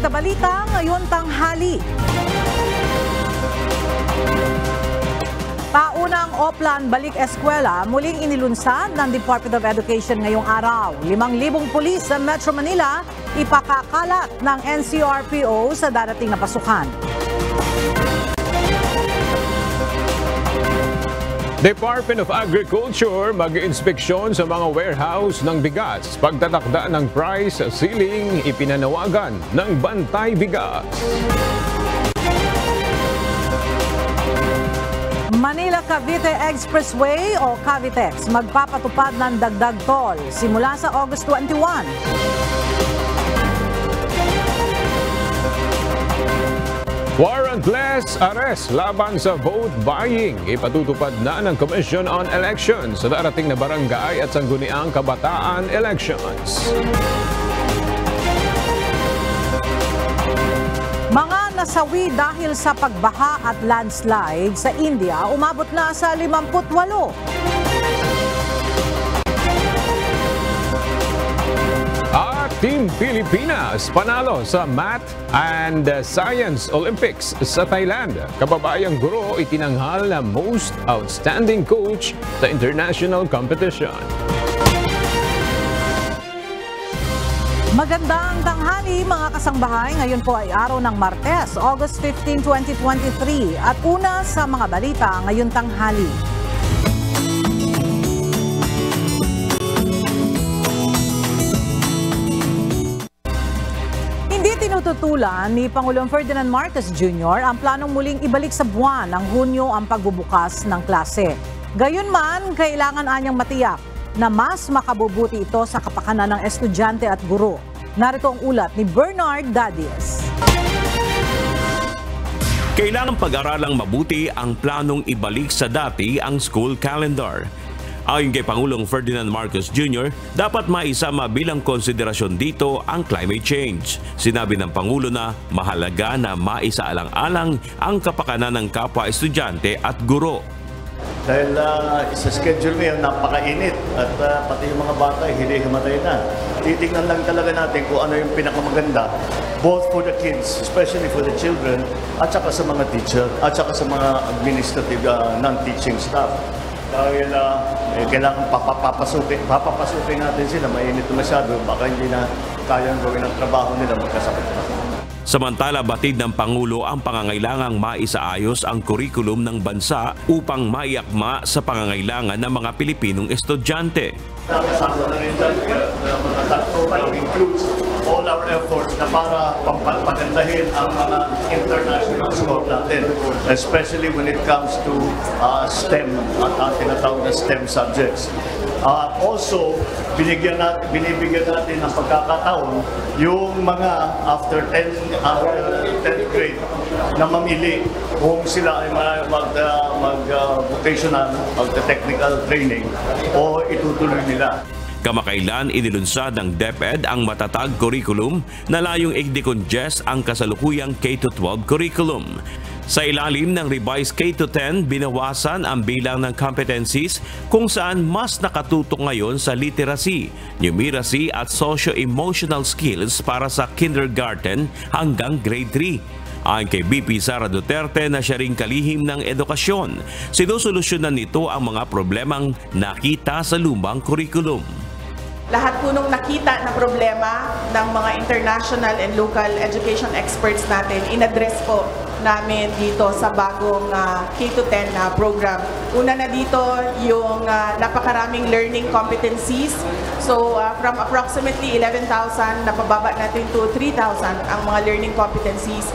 sa balita ngayon tanghali. Paunang Oplan Balik Eskwela muling inilunsad ng Department of Education ngayong araw. 5,000 pulis sa Metro Manila ipakakalat ng NCRPO sa darating na pasukan. Department of Agriculture mag-inspeksyon sa mga warehouse ng bigas. Pagtatakda ng price ceiling ipinanawagan ng Bantay Bigas. Manila-Cavite Expressway o Cavitex magpapatupad ng dagdag toll simula sa August 21. Warrantless arrest laban sa vote buying. Ipatutupad na ng Commission on Elections sa darating na barangay at sangguniang kabataan elections. Mga nasawi dahil sa pagbaha at landslide sa India umabot na sa 58. At Team Pilipinas panalo sa Math and Science Olympics sa Thailand. Kababayang guro itinanghal na Most Outstanding Coach sa international competition. Magandang tanghali mga kasangbahay. Ngayon po ay araw ng Martes, August 15, 2023 at una sa mga balita ngayon tanghali. Hindi tinututulan ni Pangulong Ferdinand Marcos Jr. ang planong muling ibalik sa buwan ng Hunyo ang pagbubukas ng klase. Gayunman, kailangan anyang matiyak na mas makabubuti ito sa kapakanan ng estudyante at guro. Narito ang ulat ni Bernard Dadies. Kailangang pag-aralang mabuti ang planong ibalik sa dati ang school calendar. Ayon kay Pangulong Ferdinand Marcos Jr., dapat maisama bilang konsiderasyon dito ang climate change. Sinabi ng Pangulo na mahalaga na maisaalang-alang ang kapakanan ng kapwa-estudyante at guro. Dahil sa schedule ngayon, napakainit at pati yung mga bata hili-himatay na. Titignan lang talaga natin kung ano yung pinakamaganda, both for the kids, especially for the children, at saka sa mga teacher, at saka sa mga administrative non-teaching staff. Dahil kailangan papapasukin natin sila, mainit na masyado, baka hindi na kayang gawin ang trabaho nila magkasakit na. Samantala, batid ng Pangulo ang pangangailangang maisaayos ang kurikulum ng bansa upang maiakma sa pangangailangan ng mga Pilipinong estudyante. Kasama na rin includes all our efforts na para pagandahin ang mga international scope natin, especially when it comes to STEM at ang tinatawag na STEM subjects. Also, binibigyan natin ng pagkakataon yung mga after 10th grade na mamili kung sila ay mag-vocational, mag-technical training o itutuloy nila. Kamakailan inilunsad ng DepEd ang matatag curriculum na layong i-decongest ang kasalukuyang K-12 curriculum. Sa ilalim ng revised K-10, binawasan ang bilang ng competencies kung saan mas nakatutok ngayon sa literacy, numeracy at socio-emotional skills para sa kindergarten hanggang grade 3. Ayon kay BP Sara Duterte na siya ring kalihim ng edukasyon, sinusolusyonan nito ang mga problemang nakita sa lumang curriculum. Lahat po nung nakita na problema ng mga international and local education experts natin, in-address po namin dito sa bagong K-10 program. Una na dito yung napakaraming learning competencies. So from approximately 11,000, napababa natin to 3,000 ang mga learning competencies.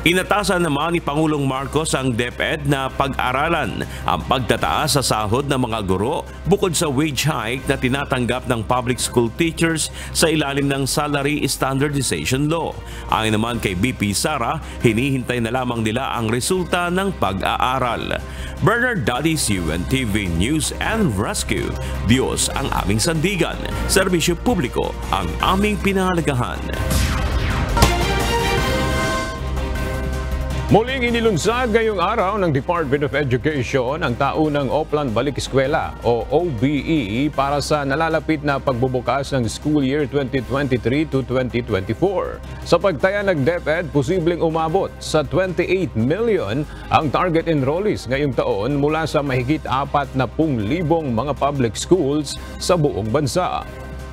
Inatasan naman ni Pangulong Marcos ang DepEd na pag-aralan ang pagtataas sa sahod ng mga guro bukod sa wage hike na tinatanggap ng public school teachers sa ilalim ng Salary Standardization Law. Ayon naman kay BP Sara, hinihintay na lamang nila ang resulta ng pag-aaral. Bernard Dadies, UNTV News and Rescue. Diyos ang aming sandigan. Serbisyo publiko ang aming pinahalagahan. Muling inilunsad ngayong araw ng Department of Education ang taunang Oplan Balik Eskwela o OBE para sa nalalapit na pagbubukas ng school year 2023 to 2024. Sa pagtaya ng DepEd, posibleng umabot sa 28 million ang target enrollees ngayong taon mula sa mahigit 40,000 mga public schools sa buong bansa.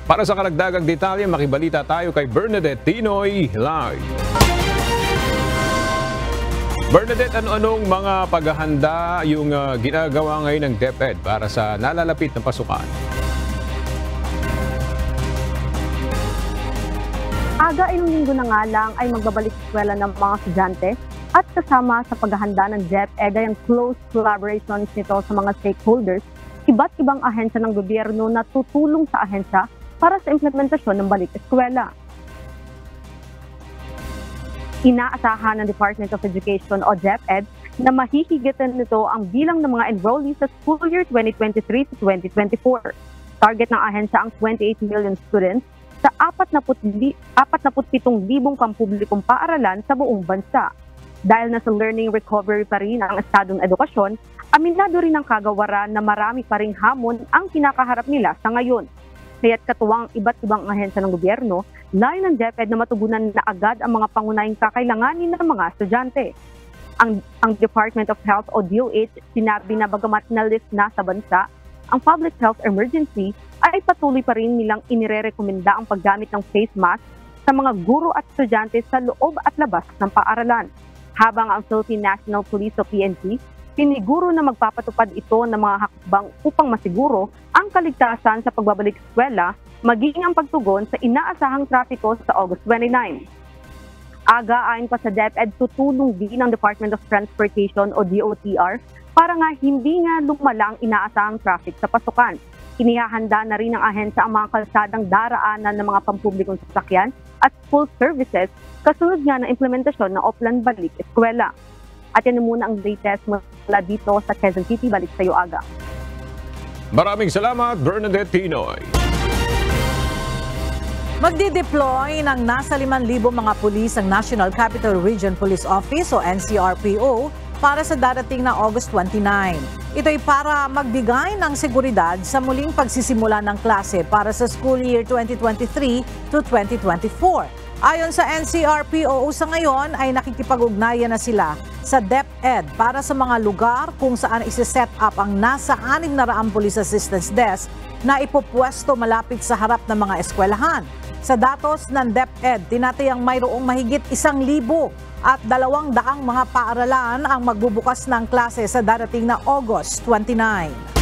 Para sa karagdagang detalye, makibalita tayo kay Bernadette Tinoy live. Bernadette, ano-anong mga paghahanda yung ginagawa ngayon ng DepEd para sa nalalapit na pasukan? Aga ilang linggo na nga lang ay magbabalik sa eskwela ng mga estudyante at kasama sa paghahanda ng DepEd ay ang close collaborations nito sa mga stakeholders, iba't ibang ahensya ng gobyerno na tutulong sa ahensya para sa implementasyon ng balik eskwela. Inaasahan ng Department of Education o DepEd na mahihigitan nito ang bilang ng mga enrollees sa school year 2023 to 2024. Target ng ahensya ang 28 million students sa 47,000 pampublikong paaralan sa buong bansa. Dahil nasa learning recovery pa rin ang estadong edukasyon, aminado rin ang kagawaran na marami pa ring hamon ang kinakaharap nila sa ngayon. Kaya't katuwang iba't ibang ahensya ng gobyerno, layo ng DepEd na matugunan na agad ang mga pangunahing kakailanganin ng mga estudyante. Ang Department of Health o DOH sinabi na bagamat na-lift na sa bansa, ang public health emergency ay patuloy pa rin nilang inirerekomenda ang paggamit ng face mask sa mga guro at estudyante sa loob at labas ng paaralan. Habang ang Philippine National Police o PNP, siniguro na magpapatupad ito ng mga hakbang upang masiguro ang kaligtasan sa pagbabalik sa eskwela, magiging ang pagtugon sa inaasahang trapiko sa August 29. Aga ayon pa sa DepEd, tutulong din ng Department of Transportation o DOTR para nga hindi nga lumala ang inaasahang traffic sa pasukan. Inihahanda na rin ng ahensya ang mga kalsadang daraanan ng mga pampublikong sasakyan at school services kasunod nga ng implementasyon ng Oplan Balik Eskwela. At yan muna ang latest mula dito sa Quezon City. Balik sa iyo, Aga. Maraming salamat, Bernadette Tinoy. Magdi-deploy ng nasa 5,000 mga pulis ang National Capital Region Police Office o NCRPO para sa darating na August 29. Ito'y para magbigay ng seguridad sa muling pagsisimula ng klase para sa school year 2023 to 2024. Ayon sa NCRPO, sa ngayon ay nakikipag-ugnayan na sila sa DepEd para sa mga lugar kung saan isi-set up ang nasa 600 Police Assistance Desk na ipopwesto malapit sa harap ng mga eskwelahan. Sa datos ng DepEd, tinatayang mayroong mahigit 1,000 at 200 mga paaralan ang magbubukas ng klase sa darating na August 29.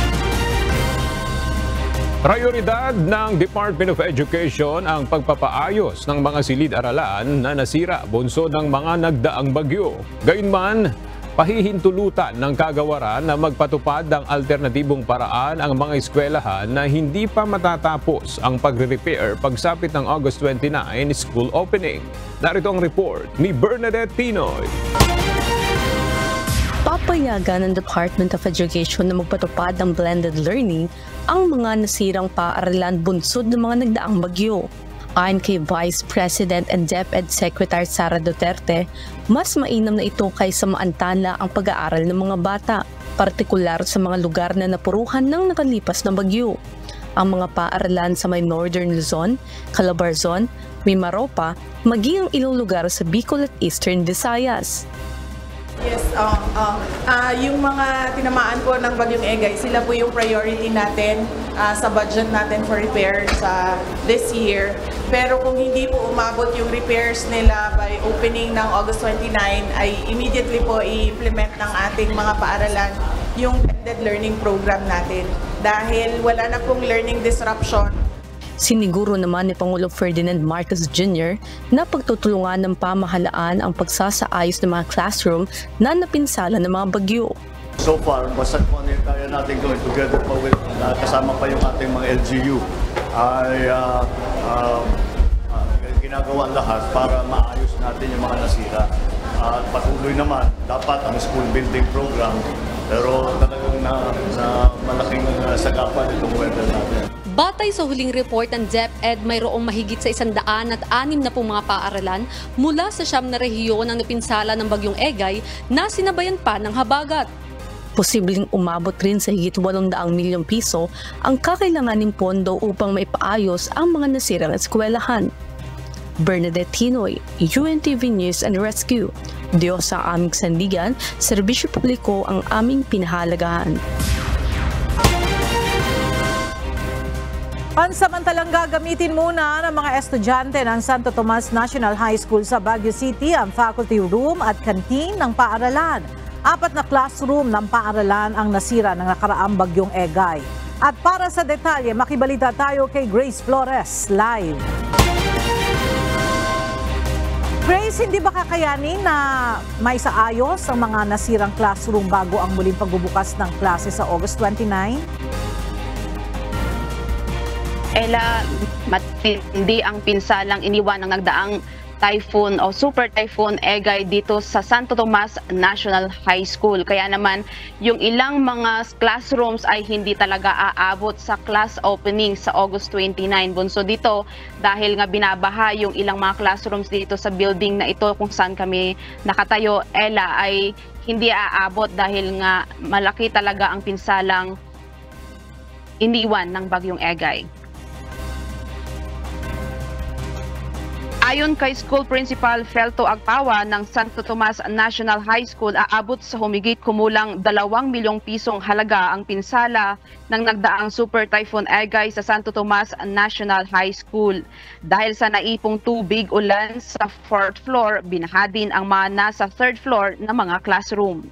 Prioridad ng Department of Education ang pagpapaayos ng mga silid-aralan na nasira bunsod ng mga nagdaang bagyo. Gayunman, pahihintulutan ng kagawaran na magpatupad ng alternatibong paraan ang mga eskwelahan na hindi pa matatapos ang pagre-repair pagsapit ng August 29 school opening. Narito ang report ni Bernadette Tinoy. Papayagan ng Department of Education na magpatupad ng blended learning ang mga nasirang paaralan bunsod ng mga nagdaang bagyo. Ayon kay Vice President and DepEd Secretary Sara Duterte, mas mainam na ito kaysa maantala ang pag-aaral ng mga bata, partikular sa mga lugar na napuruhan ng nakalipas na bagyo. Ang mga paaralan sa may Northern Luzon, Calabarzon, Mimaropa, maging ang ilang lugar sa Bicol at Eastern Visayas. Yes, yung mga tinamaan po ng Bagyong Egay, sila po yung priority natin sa budget natin for repairs this year. Pero kung hindi po umabot yung repairs nila by opening ng August 29, ay immediately po i-implement ng ating mga paaralan yung blended learning program natin. Dahil wala na pong learning disruption. Siniguro naman ni Pangulong Ferdinand Marcos Jr. na pagtutulungan ng pamahalaan ang pagsasaayos ng mga classroom na napinsala ng mga bagyo. So far, basta kung ano yung kaya natin going together pa with, kasama pa yung ating mga LGU, ay ginagawa lahat para maayos natin yung mga nasira. At patuloy naman, dapat ang school building program, pero talagang na malaking sagapan itong weather natin. Batay sa huling report ng DepEd, mayroong mahigit sa 106 na mga paaralan mula sa 9 na rehiyon ang napinsala ng bagyong Egay na sinabayan pa ng habagat. Posibleng umabot rin sa higit 800 milyong piso ang kakailanganing pondo upang maipaayos ang mga nasirang eskwelahan. Bernadette Tinoy, UNTV News and Rescue. Diyos ang aming sandigan, serbisyo publiko ang aming pinahalagahan. Pansamantalang gagamitin muna ng mga estudyante ng Santo Tomas National High School sa Baguio City ang faculty room at canteen ng paaralan. 4 na classroom ng paaralan ang nasira ng nakaraang bagyong Egay. At para sa detalye, makibalita tayo kay Grace Flores live. Grace, hindi ba kakayanin na may saayos ang mga nasirang classroom bago ang muling pagbubukas ng klase sa August 29? Ella, matindi ang pinsalang iniwan ng nagdaang typhoon o super typhoon Egay dito sa Santo Tomas National High School. Kaya naman yung ilang mga classrooms ay hindi talaga aabot sa class opening sa August 29. Bunso dito dahil nga binabaha yung ilang mga classrooms dito sa building na ito kung saan kami nakatayo. Ella, ay hindi aabot dahil nga malaki talaga ang pinsalang iniwan ng bagyong Egay. Ayon kay School Principal Felto Agpawa ng Santo Tomas National High School, aabot sa humigit kumulang 2 milyong pisong halaga ang pinsala ng nagdaang Super Typhoon Egay sa Santo Tomas National High School. Dahil sa naipong tubig ulan sa 4th floor, binaha din ang mga nasa 3rd floor na mga classroom.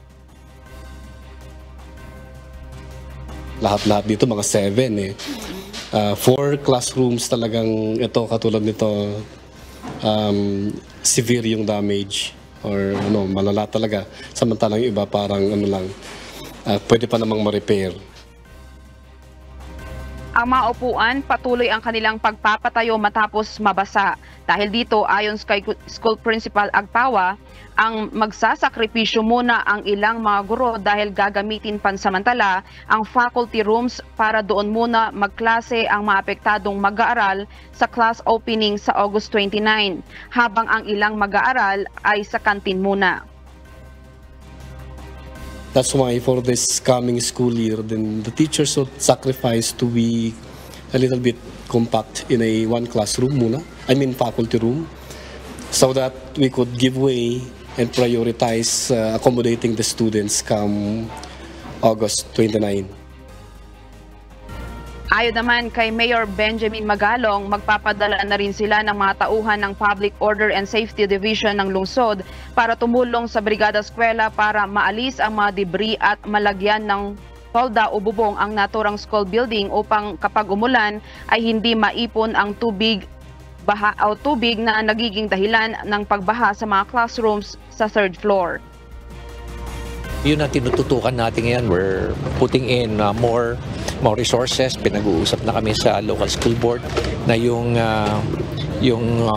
Lahat-lahat dito mga 7 4 classrooms talagang ito, katulad nito, severe yung damage or malala talaga, samantalang yung iba parang lang, pwede pa namang ma-repair. Ang mga upuan, patuloy ang kanilang pagpapatayo matapos mabasa. Dahil dito, ayon kay School Principal Agpawa, ang magsasakripisyo muna ang ilang mga guro dahil gagamitin pansamantala ang faculty rooms para doon muna magklase ang mga apektadong mag-aaral sa class opening sa August 29, habang ang ilang mag-aaral ay sa kantin muna. That's why for this coming school year, then the teachers should sacrifice to be a little bit compact in a one classroom muna, faculty room, so that we could give way and prioritize accommodating the students come August 29. Ayon naman kay Mayor Benjamin Magalong, magpapadala na rin sila ng mga tauhan ng Public Order and Safety Division ng lungsod para tumulong sa Brigada Eskwela para maalis ang mga debris at malagyan ng tolda o bubong ang naturang school building upang kapag umulan ay hindi maipon ang tubig na nagiging dahilan ng pagbaha sa mga classrooms sa 3rd floor. Yun ang tinututukan natin ngayon. We're putting in more resources. Pinag-uusap na kami sa local school board na yung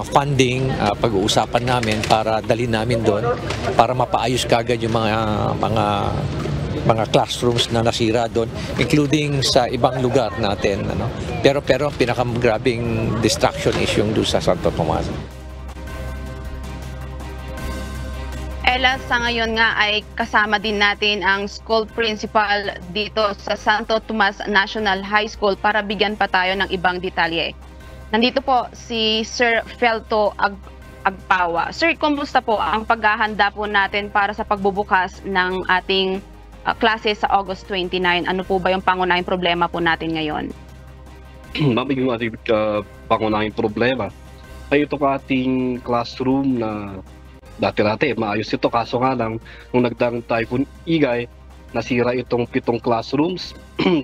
funding pag-uusapan namin para dalhin namin doon para mapaayos kagad yung mga classrooms na nasira doon, including sa ibang lugar natin. Pero ang pinakagrabing distraction is yung doon sa Santo Tomas. Ella, sa ngayon nga ay kasama din natin ang school principal dito sa Santo Tomas National High School para bigyan pa tayo ng ibang detalye. Nandito po si Sir Felto Agpawa. Sir, kumusta po ang paghahanda po natin para sa pagbubukas ng ating klase sa August 29? Ano po ba yung pangunahing problema po natin ngayon? Yung ating pangunahing problema ay ito ating classroom na dati-dati maayos ito, kaso nga lang nung nagdaang Typhoon Egay nasira itong 7 classrooms,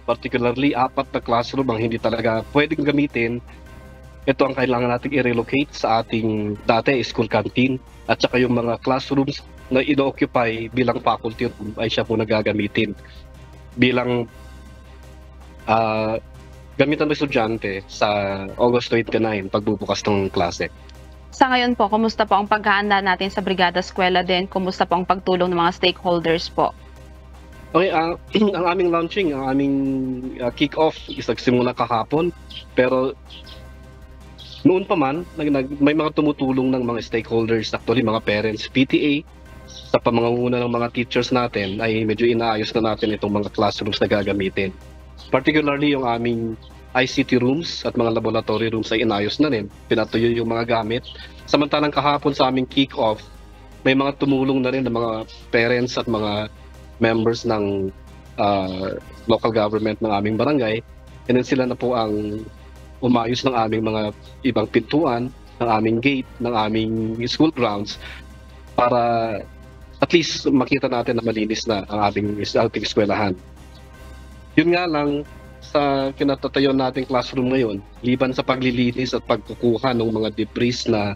particularly 4 na classroom ang hindi talaga pwedeng gamitin. Ito ang kailangan nating i-relocate sa ating dati school canteen, at saka yung mga classrooms na ino-occupy bilang faculty room ay siya po nagagamitin bilang gamitan ng estudyante sa August 29 pagbubukas ng klase. Sa ngayon po, kumusta po ang paghahanda natin sa Brigada Eskwela din? Kumusta po ang pagtulong ng mga stakeholders po? Okay, ang aming launching, ang aming kick-off is nagsimula kahapon. Pero noon pa man, may mga tumutulong ng mga stakeholders, actually mga parents, PTA, sa pamangunguna ng mga teachers natin ay medyo inaayos na natin itong mga classrooms na gagamitin. Particularly yung aming ICT rooms at mga laboratory rooms ay inayos na rin. Pinatuyo yung mga gamit. Samantalang kahapon sa aming kick-off, may mga tumulong na rin ng mga parents at mga members ng local government ng aming barangay. And then sila na po ang umayos ng aming mga ibang pintuan, ng aming gate, ng aming school grounds para at least makita natin na malinis na ang ating eskwelahan. Yun nga lang, sa kinatatayo nating classroom ngayon, liban sa paglilinis at pagkukuha ng mga debris na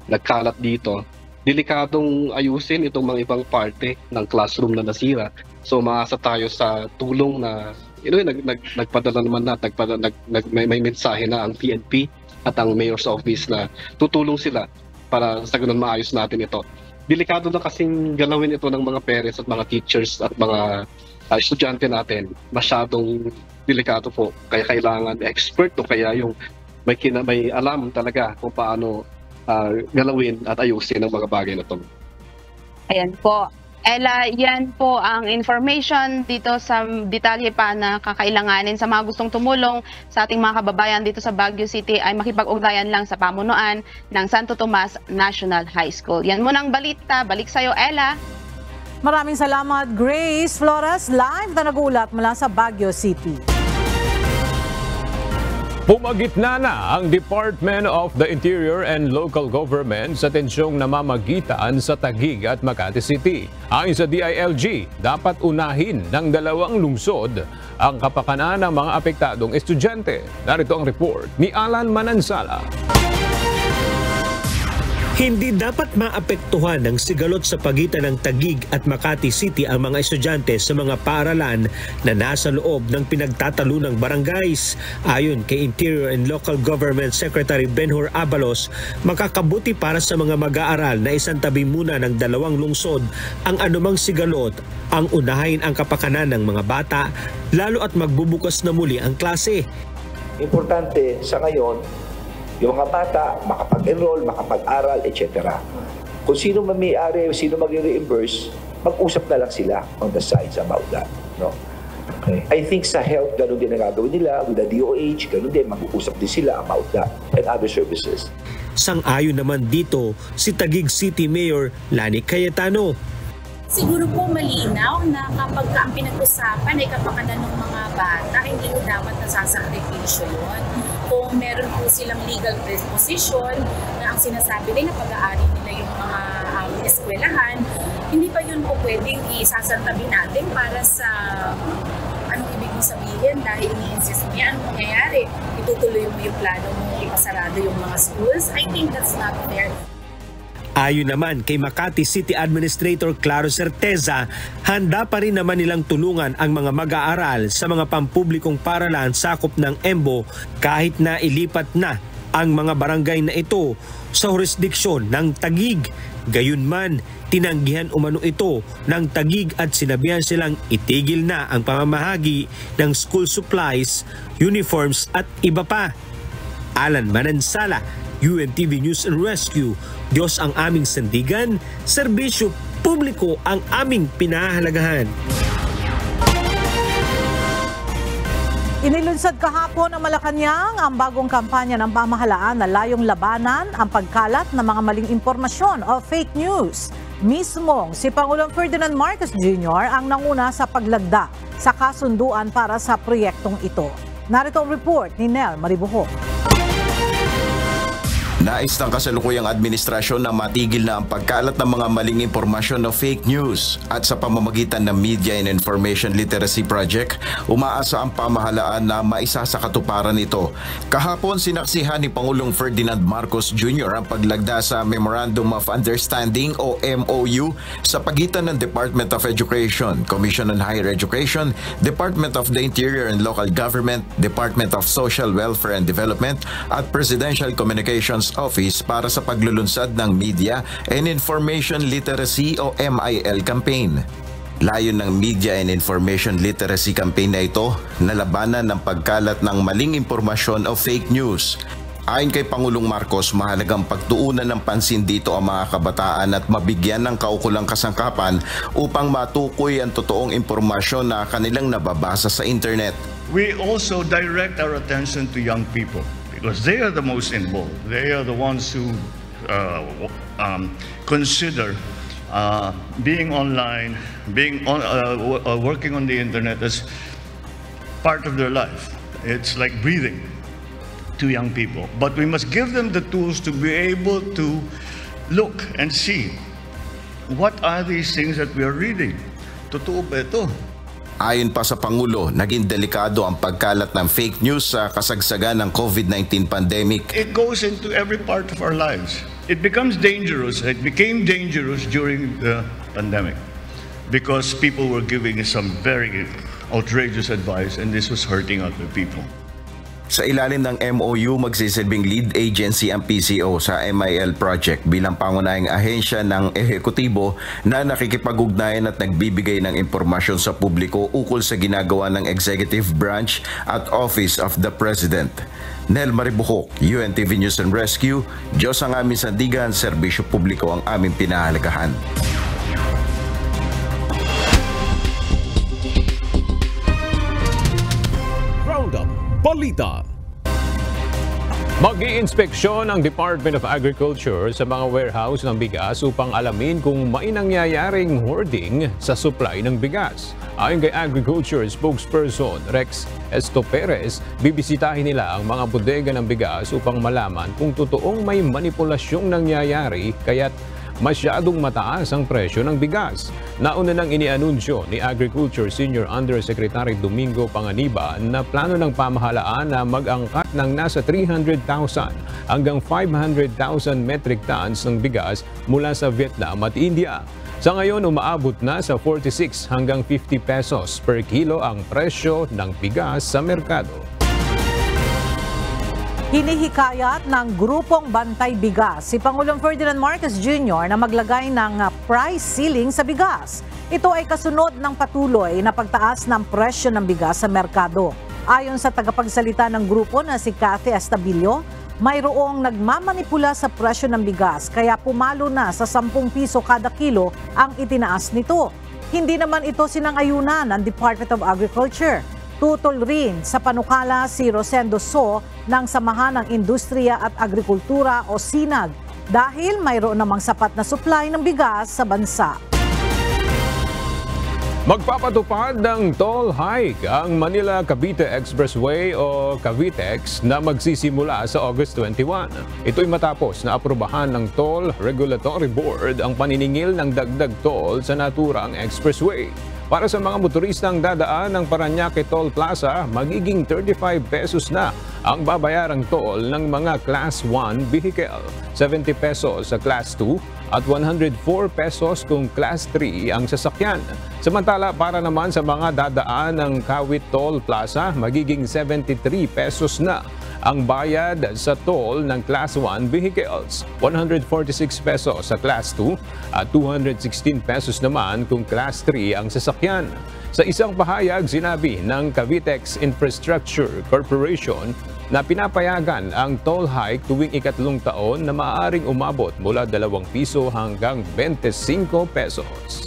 nagkalat dito, delikadong ayusin itong mga ibang parte ng classroom na nasira. So maasa tayo sa tulong na nagpadala naman may mensahe na ang PNP at ang Mayor's Office na tutulong sila para sa ganun maayos natin ito. Delikado na kasing galawin ito ng mga parents at mga teachers at mga estudyante natin. Masyadong delikado po. Kaya kailangan expert o kaya yung may alam talaga kung paano galawin at ayusin ang mga bagay na ito. Ayan po. Ella, yan po ang information dito sa detalye pa na kakailanganin sa mga gustong tumulong sa ating mga kababayan dito sa Baguio City ay makipag-ugnayan lang sa pamunuan ng Santo Tomas National High School. Yan muna ang balita. Balik sa'yo, Ella. Maraming salamat, Grace Flores, live na nagulat mula sa Baguio City. Pumagitna na ang Department of the Interior and Local Government sa tensyong namamagitan sa Taguig at Makati City. Ayon sa DILG, dapat unahin ng dalawang lungsod ang kapakanan ng mga apektadong estudyante. Narito ang report ni Alan Manansala. Hindi dapat maapektuhan ng sigalot sa pagitan ng Taguig at Makati City ang mga estudyante sa mga paaralan na nasa loob ng pinagtatalunang barangays. Ayon kay Interior and Local Government Secretary Benhur Abalos, makakabuti para sa mga mag-aaral na isantabi muna ng dalawang lungsod ang anumang sigalot, ang unahin ang kapakanan ng mga bata, lalo at magbubukas na muli ang klase. Importante sa ngayon, yung mga bata, makapag-enroll, makapag-aral, etc. Kung sino may-ari, sino mag-reimburse, mag-usap na lang sila on the sides about that. No? Okay. I think sa health, ganun din ang gagawin nila. With the DOH, ganun din, mag-uusap din sila about that and other services. Sang-ayon naman dito si Taguig City Mayor Lani Cayetano. Siguro po malinaw na kapag ang pinag-usapan ay kapakanan ng mga bata, hindi ko dapat nasasakripisyo yun. Kung meron po silang legal position na ang sinasabi nila pag-aari nila yung mga eskwelahan, hindi pa yun po pwedeng isasantabi natin para sa anong ibig mong sabihin dahil ini-insist mo yan, anong mangyayari? Itutuloy mo yung plano mo, ipasarado yung mga schools? I think that's not fair. Ayon naman kay Makati City Administrator Claro Certeza, handa pa rin naman nilang tulungan ang mga mag-aaral sa mga pampublikong paaralan sakop ng EMBO kahit na ilipat na ang mga barangay na ito sa jurisdiksyon ng Taguig. Gayunman, tinanggihan umano ito ng Taguig at sinabihan silang itigil na ang pamamahagi ng school supplies, uniforms at iba pa. Alan Manansala, UNTV News and Rescue. Diyos ang aming sandigan, serbisyo publiko ang aming pinahahalagahan. Inilunsad kahapon ng Malacanang ang bagong kampanya ng pamahalaan na layong labanan ang pagkalat ng mga maling impormasyon o fake news. Mismong si Pangulong Ferdinand Marcos Jr. ang nanguna sa paglagda sa kasunduan para sa proyektong ito. Narito ang report ni Nel Maribuho. Nais ng kasalukuyang administrasyon na matigil na ang pagkalat ng mga maling impormasyon o fake news at sa pamamagitan ng Media and Information Literacy Project, umaasa ang pamahalaan na maisa sa katuparan ito. Kahapon sinaksihan ni Pangulong Ferdinand Marcos Jr. ang paglagda sa Memorandum of Understanding o MOU sa pagitan ng Department of Education, Commission on Higher Education, Department of the Interior and Local Government, Department of Social Welfare and Development at Presidential Communications Office para sa paglulunsad ng Media and Information Literacy o MIL campaign. Layon ng Media and Information Literacy Campaign na ito na labanan ng pagkalat ng maling impormasyon o fake news. Ayon kay Pangulong Marcos, mahalagang pagtuunan ng pansin dito ang mga kabataan at mabigyan ng kaukulang kasangkapan upang matukoy ang totoong impormasyon na kanilang nababasa sa internet. We also direct our attention to young people because they are the most involved. They are the ones who consider being online, working on the internet as part of their life. It's like breathing to young people. But we must give them the tools to be able to look and see what are these things that we are reading. Totoo ba ito? Ayon pa sa Pangulo, naging delikado ang pagkalat ng fake news sa kasagsagan ng COVID-19 pandemic. It goes into every part of our lives. It becomes dangerous. It became dangerous during the pandemic because people were giving some very outrageous advice and this was hurting other people. Sa ilalim ng MOU, magsisilbing lead agency ang PCO sa MIL project bilang pangunahing ahensya ng ehekutibo na nakikipag-ugnayan at nagbibigay ng impormasyon sa publiko ukol sa ginagawa ng Executive Branch at Office of the President. Nel Maribuhok, UNTV News and Rescue, Diyos ang aming sandigan, serbisyo publiko ang aming pinahalagahan. Roundup Balita. Mag-iinspeksyon ang Department of Agriculture sa mga warehouse ng bigas upang alamin kung may nangyayaring hoarding sa supply ng bigas. Ayon kay Agriculture spokesperson Rex Estoperez, bibisitahin nila ang mga bodega ng bigas upang malaman kung totoong may manipulasyong nangyayari kaya't masyadong mataas ang presyo ng bigas. Nauna nang inianunsyo ni Agriculture Senior Undersecretary Domingo Panganiban na plano ng pamahalaan na mag-angkat ng nasa 300,000 hanggang 500,000 metric tons ng bigas mula sa Vietnam at India. Sa ngayon, umaabot na sa 46 hanggang 50 pesos per kilo ang presyo ng bigas sa merkado. Hinihikayat ng grupong Bantay Bigas si Pangulong Ferdinand Marcos Jr. na maglagay ng price ceiling sa bigas. Ito ay kasunod ng patuloy na pagtaas ng presyo ng bigas sa merkado. Ayon sa tagapagsalita ng grupo na si Cathy Estabillo, mayroong nagmamanipula sa presyo ng bigas kaya pumalo na sa 10 piso kada kilo ang itinaas nito. Hindi naman ito sinang-ayunan ng Department of Agriculture. Tutol rin sa panukala si Rosendo So ng Samahan ng Industriya at Agrikultura o SINAG dahil mayroon namang sapat na supply ng bigas sa bansa. Magpapatupad ng toll hike ang Manila-Cavite Expressway o Cavitex na magsisimula sa August 21. Ito'y matapos na aprobahan ng Toll Regulatory Board ang paniningil ng dagdag toll sa naturang expressway. Para sa mga motoristang dadaan ng Parañaque Toll Plaza, magiging 35 pesos na ang babayarang toll ng mga Class 1 vehicle, 70 pesos sa Class 2 at 104 pesos kung Class 3 ang sasakyan. Samantala, para naman sa mga dadaan ng Kawit Toll Plaza, magiging 73 pesos na ang bayad sa toll ng Class 1 vehicles, 146 pesos sa Class 2 at 216 pesos naman kung Class 3 ang sasakyan. Sa isang pahayag, sinabi ng Cavitex Infrastructure Corporation na pinapayagan ang toll hike tuwing ikatlong taon na maaaring umabot mula 2 piso hanggang 25 pesos.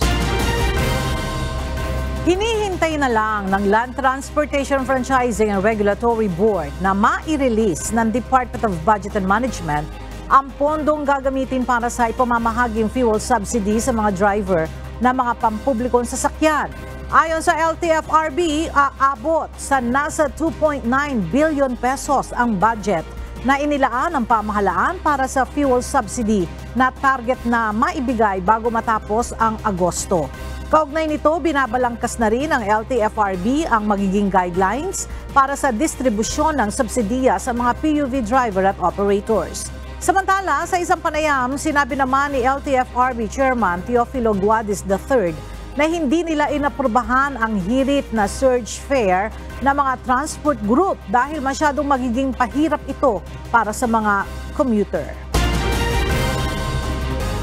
Hinihintay na lang ng Land Transportation Franchising and Regulatory Board na mai-release ng Department of Budget and Management ang pondong gagamitin para sa ipamamahaging fuel subsidy sa mga driver na mga pampublikong sasakyan. Ayon sa LTFRB, aabot sa nasa 2.9 billion pesos ang budget na inilaan ng pamahalaan para sa fuel subsidy na target na maibigay bago matapos ang Agosto. Kaugnay nito, binabalangkas na rin ng LTFRB ang magiging guidelines para sa distribusyon ng subsidiya sa mga PUV driver at operators. Samantala, sa isang panayam, sinabi naman ni LTFRB Chairman Teofilo Guadis III na hindi nila inaprubahan ang hirit na surge fare na mga transport group dahil masyadong magiging pahirap ito para sa mga commuter.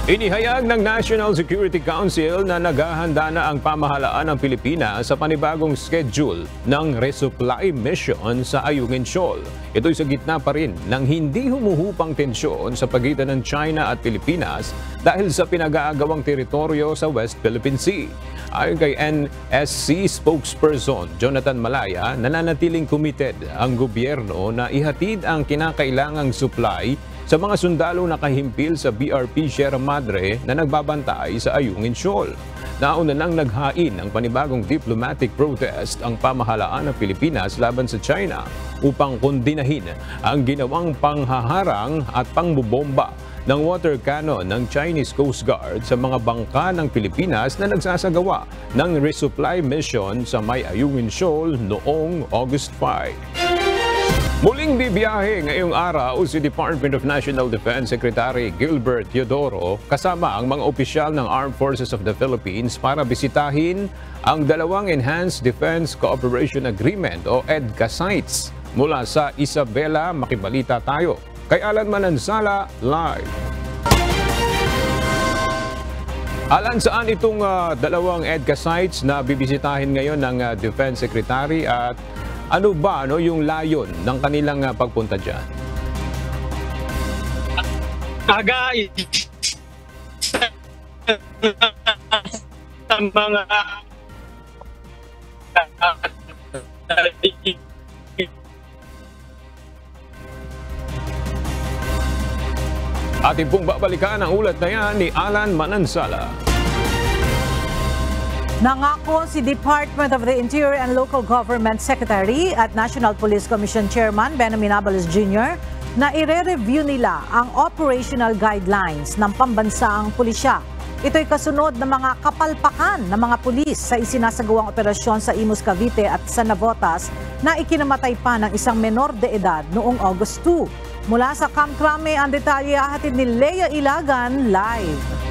Inihayag ng National Security Council na naghahanda na ang pamahalaan ng Pilipinas sa panibagong schedule ng resupply mission sa Ayungin Shoal. Ito'y sa gitna pa rin ng hindi humuhupang tensyon sa pagitan ng China at Pilipinas dahil sa pinag-aagawang teritoryo sa West Philippine Sea. Ayon kay NSC spokesperson Jonathan Malaya, nananatiling committed ang gobyerno na ihatid ang kinakailangang supply sa mga sundalo na kahimpil sa BRP Sierra Madre na nagbabantay sa Ayungin Shoal. Nauna nang naghain ng panibagong diplomatic protest ang pamahalaan ng Pilipinas laban sa China upang kondinahin ang ginawang panghaharang at pangbobomba ng water cannon ng Chinese Coast Guard sa mga bangka ng Pilipinas na nagsasagawa ng resupply mission sa May Ayungin Shoal noong August 5. Muling bibiyahe ngayong araw si Department of National Defense Secretary Gilbert Teodoro kasama ang mga opisyal ng Armed Forces of the Philippines para bisitahin ang dalawang Enhanced Defense Cooperation Agreement o EDCA sites. Mula sa Isabela, makibalita tayo. Kay Alan Manansala, live. Alan, saan itong dalawang EDCA sites na bibisitahin ngayon ng Defense Secretary at ano ba yung layon ng kanilang pagpunta dyan? Sa mga ating pong babalikan ang ulat na yan ni Alan Manansala. Nangako si Department of the Interior and Local Government Secretary at National Police Commission Chairman Benjamin Abalos Jr. na ire-review nila ang operational guidelines ng pambansaang pulisya. Ito'y kasunod ng mga kapalpakan ng mga pulis sa isinasagawang operasyon sa Imus, Cavite at sa Navotas na ikinamatay pa ng isang menor de edad noong August 2. Mula sa Camp Crame, ang detalye ahatid ni Lea Ilagan live.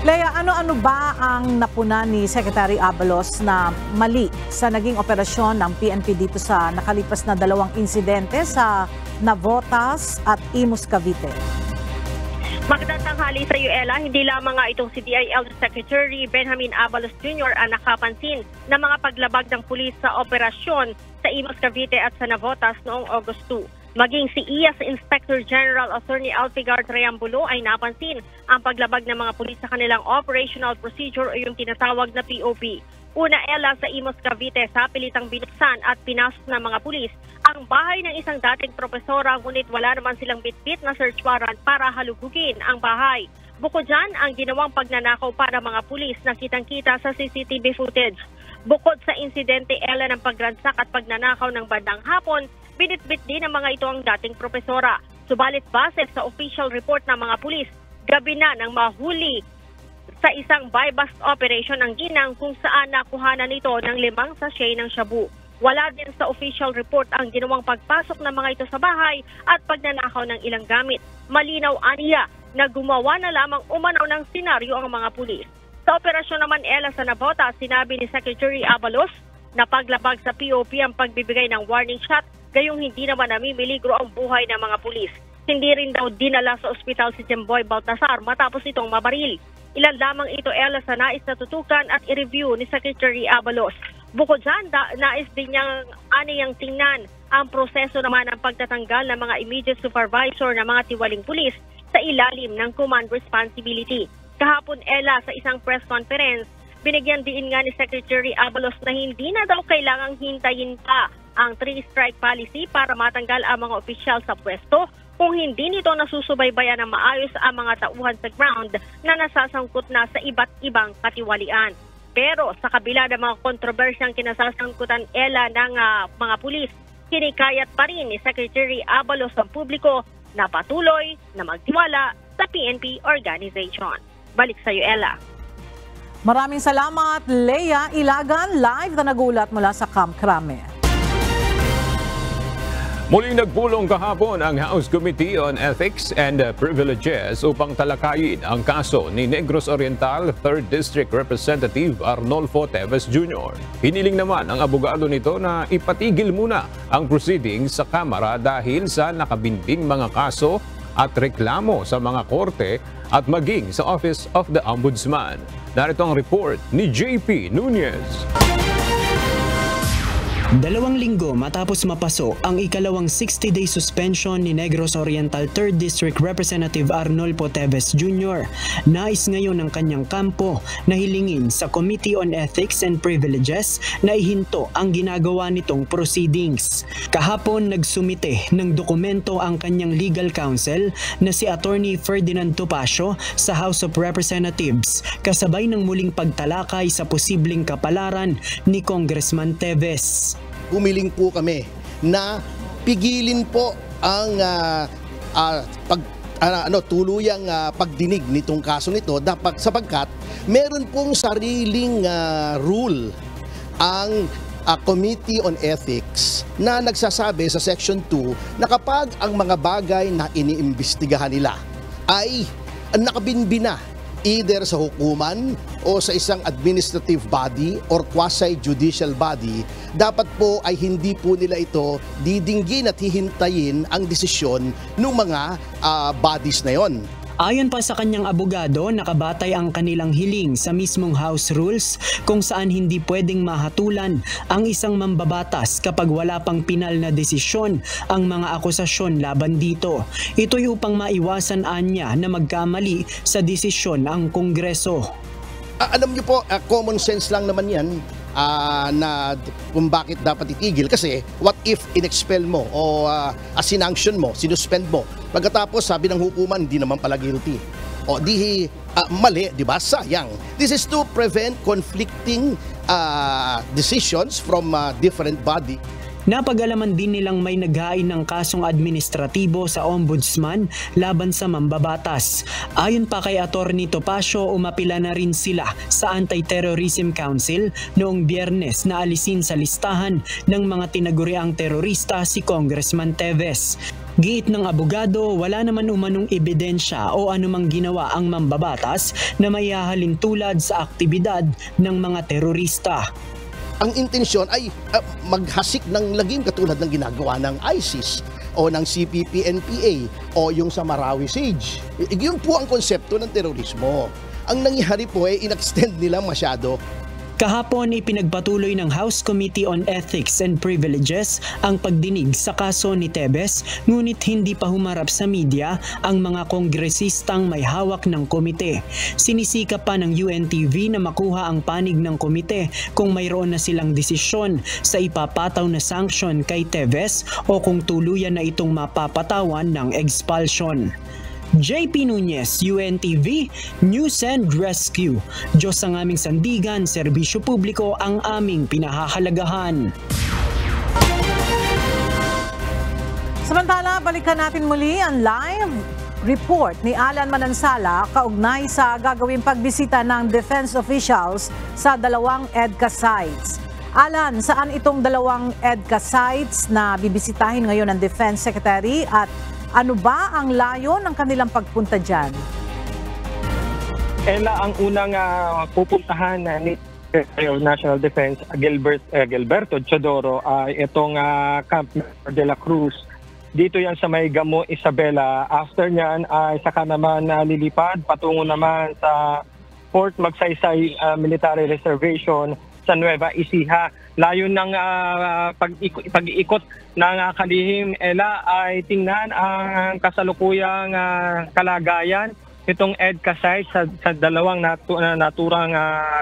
Lea, ano-ano ba ang napuna ni Secretary Abalos na mali sa naging operasyon ng PNP dito sa nakalipas na dalawang insidente sa Navotas at Imus, Cavite? Magandang tanghali sa iyo, Ella. Hindi lamang nga itong si DIL Secretary Benjamin Abalos Jr. ang nakapansin na mga paglabag ng pulis sa operasyon sa Imus, Cavite at sa Navotas noong August 2. Maging si IAS Inspector General Attorney Alfigar Triambulo ay napansin ang paglabag ng mga pulis sa kanilang operational procedure o yung tinatawag na POP. Una, Ella, sa Imus, Cavite, sa pilitang binuksan at pinasok ng mga pulis ang bahay ng isang dating propesora, ngunit wala naman silang bitbit na search warrant para halugugin ang bahay. Bukod dyan, ang ginawang pagnanakaw para mga pulis na kitang-kita sa CCTV footage. Bukod sa insidente, Ella, ng pagransak at pagnanakaw ng bandang hapon, binitbit din ng mga ito ang dating propesora. Subalit base sa official report ng mga pulis, gabi na nang mahuli sa isang buy-bust operation ng ginang kung saan nakuhanan nito ng 5 sachet ng shabu. Wala din sa official report ang ginawang pagpasok ng mga ito sa bahay at pagnanakaw ng ilang gamit. Malinaw aniya na gumawa na lamang umanaw ng senaryo ang mga pulis. Sa operasyon naman, Ella, sa Navotas, sinabi ni Secretary Abalos na paglabag sa POP ang pagbibigay ng warning shot, gayong hindi naman namimiligro ang buhay ng mga pulis. Hindi rin daw dinala sa ospital si Jemboy Baltasar matapos itong mabaril. Ilan lamang ito, Ella, sa nais na tutukan at i-review ni Secretary Abalos. Bukod dyan, nais din niyang aniyang tingnan ang proseso naman ng pagtatanggal ng mga immediate supervisor ng mga tiwaling pulis sa ilalim ng command responsibility. Kahapon, Ella, sa isang press conference, binigyan din nga ni Secretary Abalos na hindi na daw kailangang hintayin pa ang 3-strike policy para matanggal ang mga opisyal sa pwesto kung hindi nito nasusubaybayan ng maayos ang mga tauhan sa ground na nasasangkot na sa iba't ibang katiwalian. Pero sa kabila ng mga kontrobersyang kinasasangkutan, Ella, ng mga pulis, kinikayat pa rin ni Secretary Abalos ang publiko na patuloy na magtiwala sa PNP organization. Balik sa iyo, Ella. Maraming salamat, Lea Ilagan, live na nagulat mula sa Camp Crame. Muling nagpulong kahapon ang House Committee on Ethics and Privileges upang talakayin ang kaso ni Negros Oriental 3rd District Representative Arnolfo Teves Jr. Hiniling naman ang abogado nito na ipatigil muna ang proceedings sa Kamara dahil sa nakabinbing mga kaso at reklamo sa mga korte at maging sa Office of the Ombudsman. Narito ang report ni JP Nunez. 2 linggo matapos mapaso ang ikalawang 60-day suspension ni Negros Oriental 3rd District Representative Arnolfo Teves Jr., nais ngayon ng kanyang kampo na hilingin sa Committee on Ethics and Privileges na ihinto ang ginagawa nitong proceedings. Kahapon nagsumite ng dokumento ang kanyang legal counsel na si Attorney Ferdinand Topacio sa House of Representatives kasabay ng muling pagtalakay sa posibleng kapalaran ni Congressman Teves. Humiling po kami na pigilin po ang tuluyang pagdinig nitong kaso nito sapagkat meron pong sariling rule ang Committee on Ethics na nagsasabi sa Section 2 na kapag ang mga bagay na iniimbestigahan nila ay nakabinbina either sa hukuman o sa isang administrative body or quasi-judicial body, dapat po ay hindi po nila ito didinggin at hihintayin ang desisyon ng mga bodies na yon. Ayon pa sa kanyang abogado, nakabatay ang kanilang hiling sa mismong House Rules kung saan hindi pwedeng mahatulan ang isang mambabatas kapag wala pang pinal na desisyon ang mga akusasyon laban dito. Ito'y upang maiwasan anya na magkamali sa desisyon ang Kongreso. Alam niyo po, common sense lang naman yan na kung bakit dapat itigil. Kasi what if in-expel mo o sinanction mo, sinuspend mo. Pagkatapos sabi ng hukuman, hindi naman pala guilty. O di mali, di ba? Sayang. This is to prevent conflicting decisions from different body. Napag-alaman din nilang may naghain ng kasong administratibo sa Ombudsman laban sa mambabatas. Ayon pa kay Attorney Topacio, umapila na rin sila sa Anti-Terrorism Council noong Biyernes na alisin sa listahan ng mga tinaguriang terorista si Congressman Teves. Giit ng abogado, wala naman umanong ebidensya o anumang ginawa ang mambabatas na maihahalin tulad sa aktibidad ng mga terorista. Ang intensyon ay maghasik ng lagim katulad ng ginagawa ng ISIS o ng CPP-NPA o yung sa Marawi Siege. Yun po ang konsepto ng terorismo. Ang nangyari po ay in-extend nila masyado. Kahapon ipinagpatuloy ng House Committee on Ethics and Privileges ang pagdinig sa kaso ni Teves, ngunit hindi pa humarap sa media ang mga kongresistang may hawak ng komite. Sinisika pa ng UNTV na makuha ang panig ng komite kung mayroon na silang desisyon sa ipapataw na sanction kay Teves o kung tuluyan na itong mapapatawan ng expulsion. JP Nunez, UNTV, News and Rescue. Diyos ang aming sandigan, serbisyo publiko ang aming pinahahalagahan. Samantala, balikan natin muli ang live report ni Alan Manansala kaugnay sa gagawing pagbisita ng defense officials sa 2 EDCA sites. Alan, saan itong 2 EDCA sites na bibisitahin ngayon ng Defense Secretary at ano ba ang layo ng kanilang pagpunta dyan? Ella, ang unang pupuntahan ni Secretary of National Defense, Gilberto Chodoro, ay itong Camp de la Cruz. Dito yan sa may Gamo, Isabela. After nyan ay saka naman lilipad patungo naman sa Fort Magsaysay Military Reservation sa Nueva Ecija. Layo ng pag-iikot ng kalihim, Ella, ay tingnan ang kasalukuyang kalagayan itong EDCA site sa 2 naturang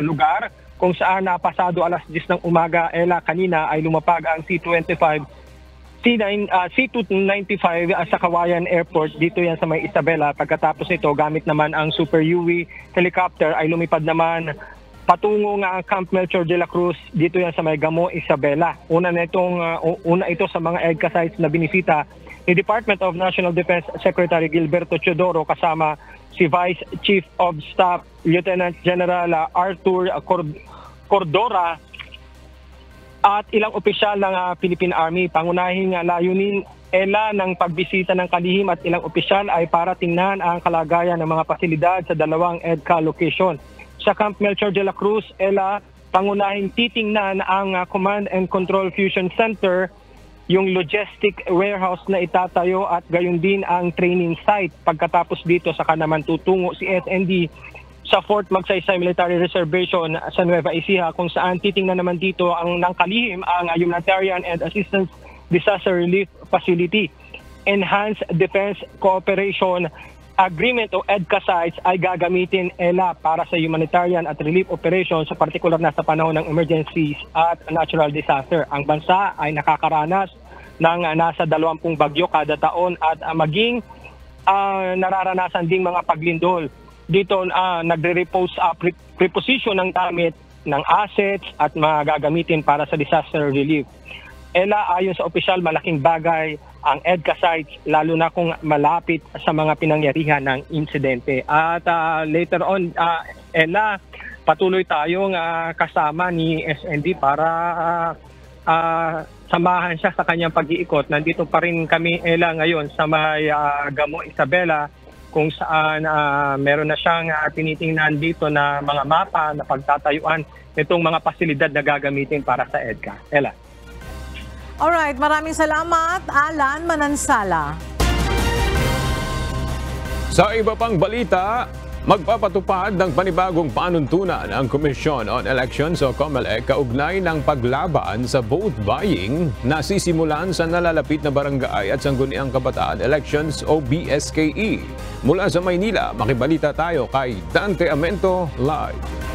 lugar kung saan pasado alas 10 ng umaga, Ella, kanina ay lumapag ang C-295 C-295 sa Kawayan Airport. Dito yan sa may Isabela. Pagkatapos nito, gamit naman ang Super UV helicopter ay lumipad naman patungo nga ang Camp Melchor de la Cruz. Dito yan sa may Gamo, Isabela. Una ito sa mga EDCA sites na binisita ni Department of National Defense Secretary Gilberto Chodoro kasama si Vice Chief of Staff Lieutenant General Arthur Cordora at ilang opisyal ng Philippine Army. Pangunahing layunin, Ella, ng pagbisita ng kalihim at ilang opisyal ay para tingnan ang kalagayan ng mga pasilidad sa 2 EDCA location. Sa Camp Melchor de la Cruz, Ella, pangunahing titingnan ang Command and Control Fusion Center yung logistic warehouse na itatayo at gayon din ang training site. Pagkatapos dito, saka naman tutungo si SND sa Fort Magsaysay Military Reservation sa Nueva Ecija, kung saan titingnan naman dito ang nangkalihim ang Humanitarian and Assistance Disaster Relief Facility. Enhanced Defense Cooperation Agreement o EDCA sites ay gagamitin para sa humanitarian at relief operations, sa partikular na sa panahon ng emergencies at natural disaster. Ang bansa ay nakakaranas ng nasa 20 bagyo kada taon at maging nararanasan ding mga paglindol. Dito nagre-repose preposition ng gamit ng assets at magagamitin para sa disaster relief. Ayon sa opisyal, malaking bagay ang EDCA sites, lalo na kung malapit sa mga pinangyarihan ng insidente. At later on, patuloy tayong kasama ni SND para samahan siya sa kanyang pag-iikot. Nandito pa rin kami, ngayon sa may Gamo, Isabela, kung saan meron na siyang tinitingnan dito na mga mapa na pagtatayuan itong mga pasilidad na gagamitin para sa EDCA. Alright, maraming salamat, Alan Manansala. Sa iba pang balita, magpapatupad ng panibagong panuntunan ang Commission on Elections o COMELEC kaugnay ng paglaban sa vote buying na sisimulan sa nalalapit na barangay at sangguniang kabataan elections o BSKE. Mula sa Maynila, makibalita tayo kay Dante Amento live.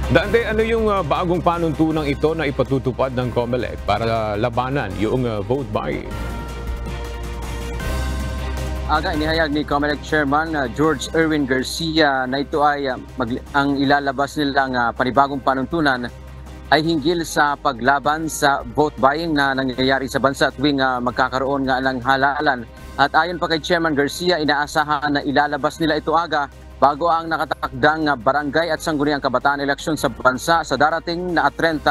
Dante, ano yung bagong panuntunang ito na ipatutupad ng COMELEC para labanan yung vote buying? Inihayag ni COMELEC Chairman George Erwin Garcia na ito ay ang ilalabas nilang panibagong panuntunan ay hinggil sa paglaban sa vote buying na nangyayari sa bansa tuwing magkakaroon nga ng halalan. At ayon pa kay Chairman Garcia, inaasahan na ilalabas nila ito bago ang nakatakdang barangay at sangguniang kabataan eleksyon sa bansa sa darating na 30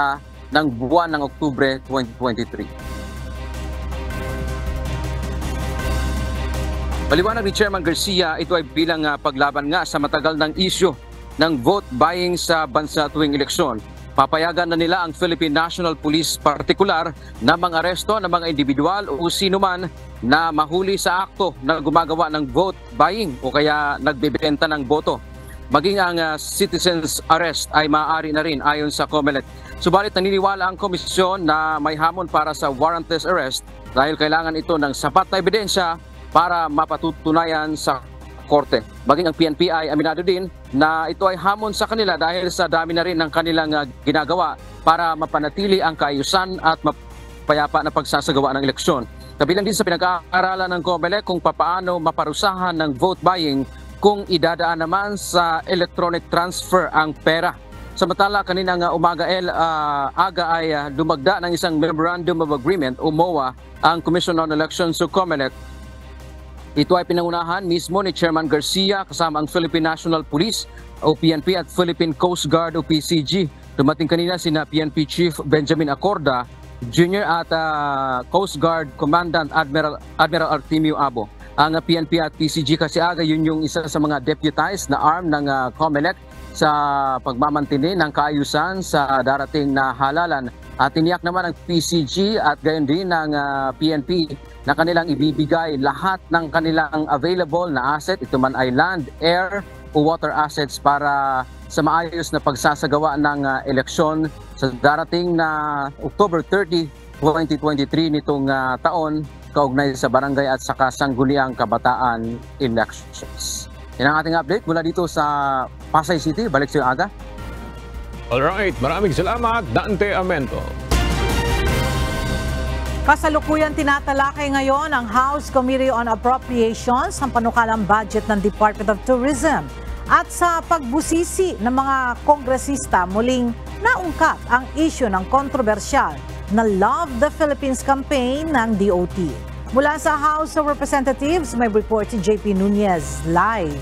ng buwan ng Oktubre 2023. Paliwanag ni Chairman Garcia, ito ay bilang paglaban sa matagal ng isyu ng vote buying sa bansa tuwing eleksyon. Papayagan na nila ang Philippine National Police partikular na mga aresto ng mga individual o sino man na mahuli sa akto na gumagawa ng vote buying o kaya nagbebenta ng boto. Maging ang citizens arrest ay maaari na rin ayon sa COMELEC. Subalit naniniwala ang komisyon na may hamon para sa warrantless arrest dahil kailangan ito ng sapat na ebidensya para mapatutunayan sa korte. Maging ang PNP ay aminado din na ito ay hamon sa kanila dahil sa dami na rin ng kanilang ginagawa para mapanatili ang kaayusan at mapayapa na pagsasagawa ng eleksyon. Kabilang din sa pinag-aaralan ng COMELEC kung papaano maparusahan ng vote buying kung idadaan naman sa electronic transfer ang pera. Samantala, kaninang umaga ay dumagda ng isang Memorandum of Agreement o MOA ang Commission on Elections o COMELEC. Ito ay pinangunahan mismo ni Chairman Garcia kasama ang Philippine National Police o PNP at Philippine Coast Guard o PCG. Dumating kanina sina PNP Chief Benjamin Acorda Jr. at Coast Guard Commandant Admiral Artemio Abo. Ang PNP at PCG kasi yun yung isa sa mga deputized na arm ng COMELEC sa pagmamantini ng kaayusan sa darating na halalan. At tiniyak naman ng PCG at gayon din ng PNP na kanilang ibibigay lahat ng kanilang available na asset, ito man ay land, air o water assets para sa maayos na pagsasagawa ng eleksyon sa darating na October 30, 2023 nitong taon kaugnay sa barangay at saka sangguniang kabataan elections. Yan ang ating update mula dito sa Pasay City. Balik sa iyo, Aga. Alright, maraming salamat, Dante Amento. Kasalukuyan tinatalakay ngayon ang House Committee on Appropriations ang panukalang budget ng Department of Tourism. At sa pagbusisi ng mga kongresista, muling naungkat ang issue ng kontrobersyal na Love the Philippines campaign ng DOT. Mula sa House of Representatives, may report si JP Nunez live.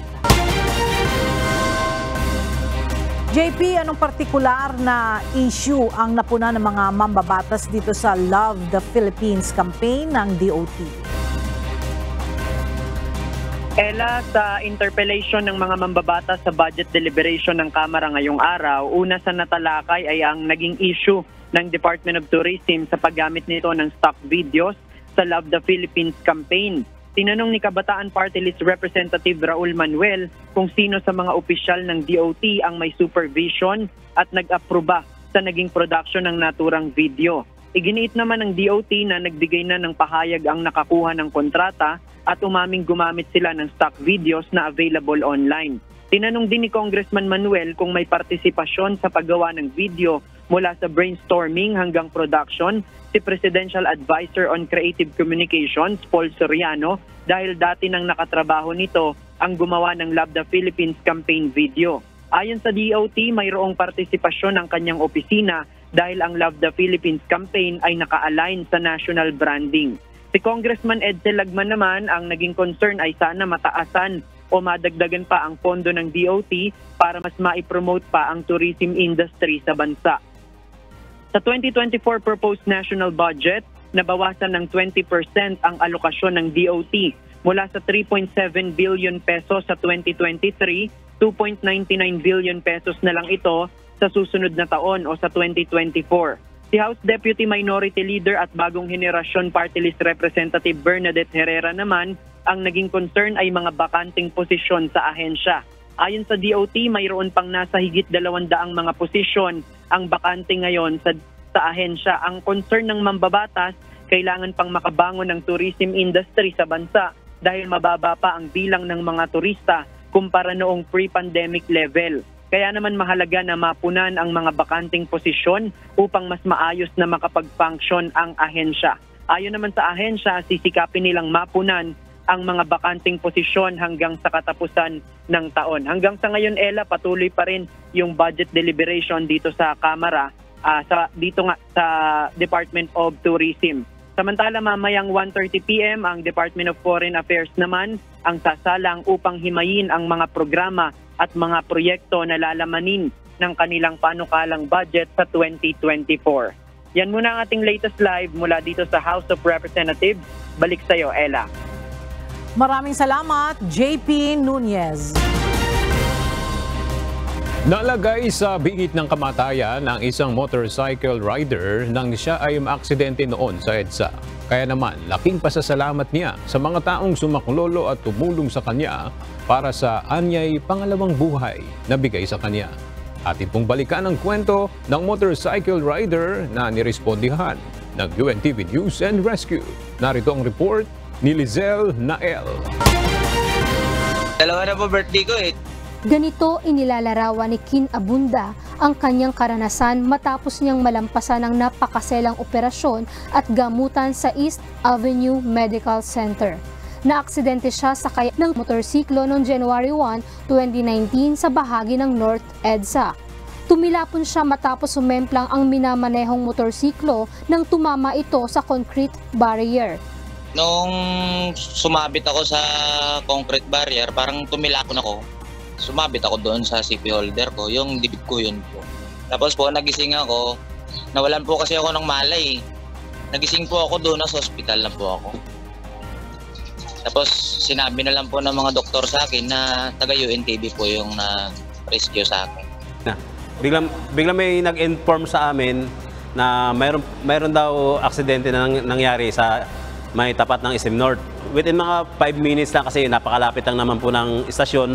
JP, anong partikular na issue ang napuna ng mga mambabatas dito sa Love the Philippines campaign ng DOT? Sa interpellation ng mga mambabatas sa budget deliberation ng Kamara ngayong araw, una sa natalakay ay ang naging issue ng Department of Tourism sa paggamit nito ng stock videos sa Love the Philippines campaign. Tinanong ni Kabataan Party List Representative Raul Manuel kung sino sa mga opisyal ng DOT ang may supervision at nag-aproba sa naging production ng naturang video. Iginiit naman ng DOT na nagbigay na ng pahayag ang nakakuha ng kontrata at umaming gumamit sila ng stock videos na available online. Tinanong din ni Congressman Manuel kung may partisipasyon sa paggawa ng video mula sa brainstorming hanggang production si Presidential Advisor on Creative Communications, Paul Soriano, dahil dati nang nakatrabaho nito ang gumawa ng Love the Philippines campaign video. Ayon sa DOT, mayroong partisipasyon ng kanyang opisina dahil ang Love the Philippines campaign ay naka-align sa national branding. Si Congressman Edsel Lagman naman, ang naging concern ay sana mataasan o madagdagan pa ang pondo ng DOT para mas maipromote pa ang tourism industry sa bansa. Sa 2024 proposed national budget, nabawasan ng 20% ang alokasyon ng DOT mula sa 3.7 billion pesos sa 2023, 2.99 billion pesos na lang ito sa susunod na taon o sa 2024. Si House Deputy Minority Leader at Bagong Henerasyon Party List Representative Bernadette Herrera naman, ang naging concern ay mga bakanting posisyon sa ahensya. Ayon sa DOT, mayroon pang nasa higit 200 mga posisyon ang bakante ngayon sa ahensya. Ang concern ng mambabatas, kailangan pang makabangon ng tourism industry sa bansa dahil mababa pa ang bilang ng mga turista kumpara noong pre-pandemic level. Kaya naman mahalaga na mapunan ang mga bakanting posisyon upang mas maayos na makapag-function ang ahensya. Ayon naman sa ahensya, sisikapin nilang mapunan ang mga bakanting posisyon hanggang sa katapusan ng taon. Hanggang sa ngayon, Ella, patuloy pa rin yung budget deliberation dito sa Kamara, dito nga sa Department of Tourism. Samantala, mamayang 1:30 p.m. ang Department of Foreign Affairs naman ang sasalang upang himayin ang mga programa at mga proyekto na lalamanin ng kanilang panukalang budget sa 2024. Yan muna ang ating latest live mula dito sa House of Representatives. Balik sa iyo, Ella. Maraming salamat, JP Nunez. Nalagay sa bingit ng kamatayan ang isang motorcycle rider nang siya ay maaksidente noon sa EDSA. Kaya naman, laking pasasalamat niya sa mga taong sumaklolo at tumulong sa kanya para sa anyay pangalawang buhay na bigay sa kanya. Atin pong balikan ang kwento ng motorcycle rider na nirespondihan ng UNTV News and Rescue. Narito ang report ni Lizelle Nael. Dalawa na po birthday ko eh. Ganito inilalarawan ni Kin Abunda ang kanyang karanasan matapos niyang malampasan ng napakaselang operasyon at gamutan sa East Avenue Medical Center. Naaksidente siya sakay ng motorsiklo noong January 1, 2019 sa bahagi ng North EDSA. Tumilapon siya matapos sumemplang ang minamanehong motorsiklo nang tumama ito sa concrete barrier. Nung sumabit ako sa concrete barrier, parang tumilapon ako. Sumabit ako doon sa CP holder ko, yung dibdib ko yun po. Tapos po nagising ako, nawalan po kasi ako ng malay. Nagising po ako doon, sa hospital lang po ako. Tapos sinabi na lang po ng mga doktor sa akin na taga UNTV po yung na-rescue sa akin. Biglang may nag-inform sa amin na mayroon daw aksidente na nangyari sa may tapat ng SM North. Within mga 5 minutes lang kasi napakalapit lang naman po ng istasyon.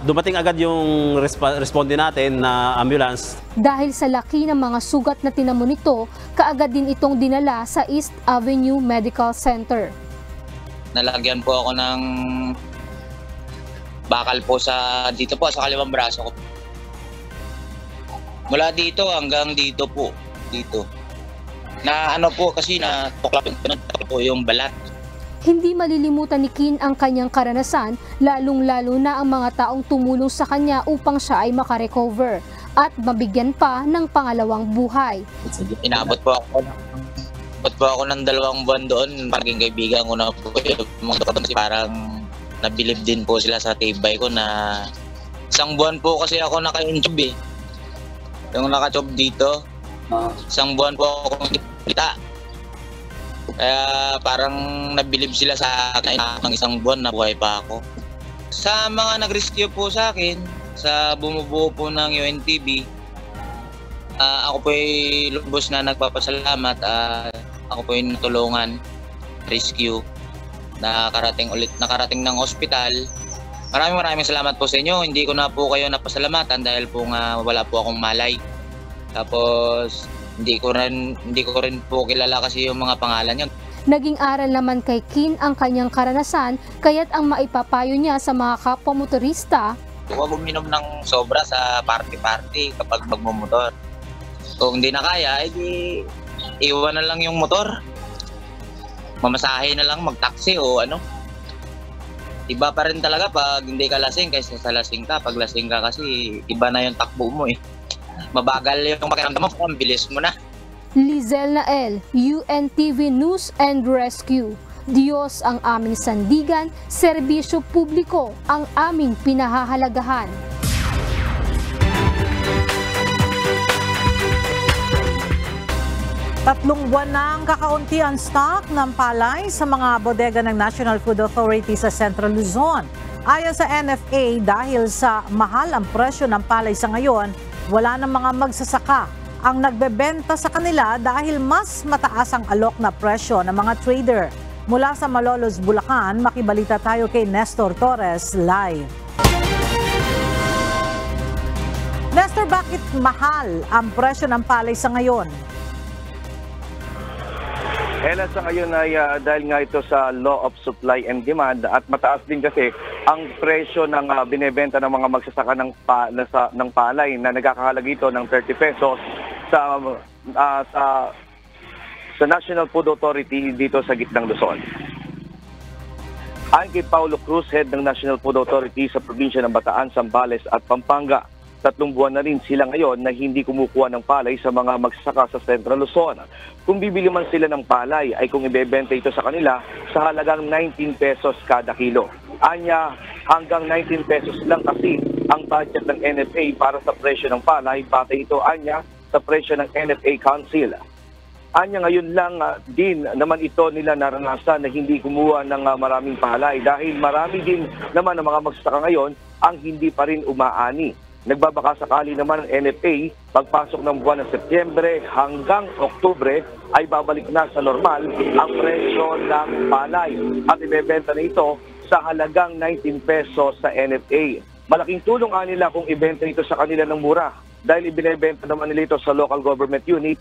Dumating agad yung responde natin na ambulance. Dahil sa laki ng mga sugat na tinamo nito, kaagad din itong dinala sa East Avenue Medical Center. Nalagyan po ako ng bakal po dito po sa kaliwang braso ko. Mula dito hanggang dito po, dito. Na ano po kasi natuklap po yung balat. Hindi malilimutan ni Kin ang kanyang karanasan, lalong-lalo na ang mga taong tumulong sa kanya upang siya ay makarecover at mabigyan pa ng pangalawang buhay. Inabot po ako ng 2 buwan doon. Maging kaibigan ko na po yung mga doktor kasi parang nabilib din po sila sa tibay ko na 1 buwan po kasi ako naka-injob eh. Yung naka-job dito, 1 buwan po ako kita. Kaya parang nabilib sila sa akin ng 1 buwan na buhay pa ako. Sa mga nag-rescue po sa akin, sa bumubuo po ng UNTV, Ako po ay lubos na nagpapasalamat. Ako po ay natulungan, rescue, nakarating ng ospital. Maraming salamat po sa inyo. Hindi ko na po kayo napasalamatan dahil po nga wala po akong malay. Tapos hindi ko rin po kilala kasi yung mga pangalan niya. Naging aral naman kay Kin ang kanyang karanasan, kaya't ang maipapayo niya sa mga kapwa motorista, huwag uminom ng sobra sa party-party kapag magmumotor. Kung hindi na kaya, edi iwan na lang yung motor. Mamasahe na lang, mag-taxi o ano. Iba pa rin talaga pag hindi ka lasing kaysa sa lasing ka. Pag lasing ka kasi iba na yung takbo mo eh. Mabagal yung pakiramdam mo, ang bilis mo na. Lizel Nael, UNTV News and Rescue. Diyos ang aming sandigan, serbisyo publiko ang aming pinahahalagahan. Tatlong buwan na ang kakaunti ang stock ng palay sa mga bodega ng National Food Authority sa Central Luzon. Ayon sa NFA, dahil sa mahal ang presyo ng palay sa ngayon, wala ng mga magsasaka ang nagbebenta sa kanila dahil mas mataas ang alok na presyo ng mga trader. Mula sa Malolos, Bulacan, makibalita tayo kay Nestor Torres live. Nestor, bakit mahal ang presyo ng palay sa ngayon? Ella, sa ngayon ay dahil nga ito sa law of supply and demand at mataas din kasi ang presyo ng binebenta ng mga magsasaka ng palay na nagkakahalaga ito ng 30 pesos sa National Food Authority dito sa gitnang Luzon. Ayon kay Paulo Cruz, head ng National Food Authority sa probinsya ng Bataan, Zambales at Pampanga, 3 buwan na rin sila ngayon na hindi kumukuha ng palay sa mga magsasaka sa Central Luzon. Kung bibili man sila ng palay ay kung ibebenta ito sa kanila sa halagang 19 pesos kada kilo. Anya, hanggang 19 pesos lang kasi ang budget ng NFA para sa presyo ng palay, batay ito anya sa presyo ng NFA Council. Anya, ngayon lang din naman ito nila naranasan na hindi kumuha ng maraming palay dahil marami din naman ng mga magsasaka ngayon ang hindi pa rin umaani. Nagbabaka sakali naman ang NFA, pagpasok ng buwan ng Setyembre hanggang Oktubre ay babalik na sa normal ang presyo ng palay at ibebenta na ito sa halagang 19 pesos sa NFA. Malaking tulong nila kung ibenta ito sa kanila ng mura dahil ibinebenta naman nila ito sa local government unit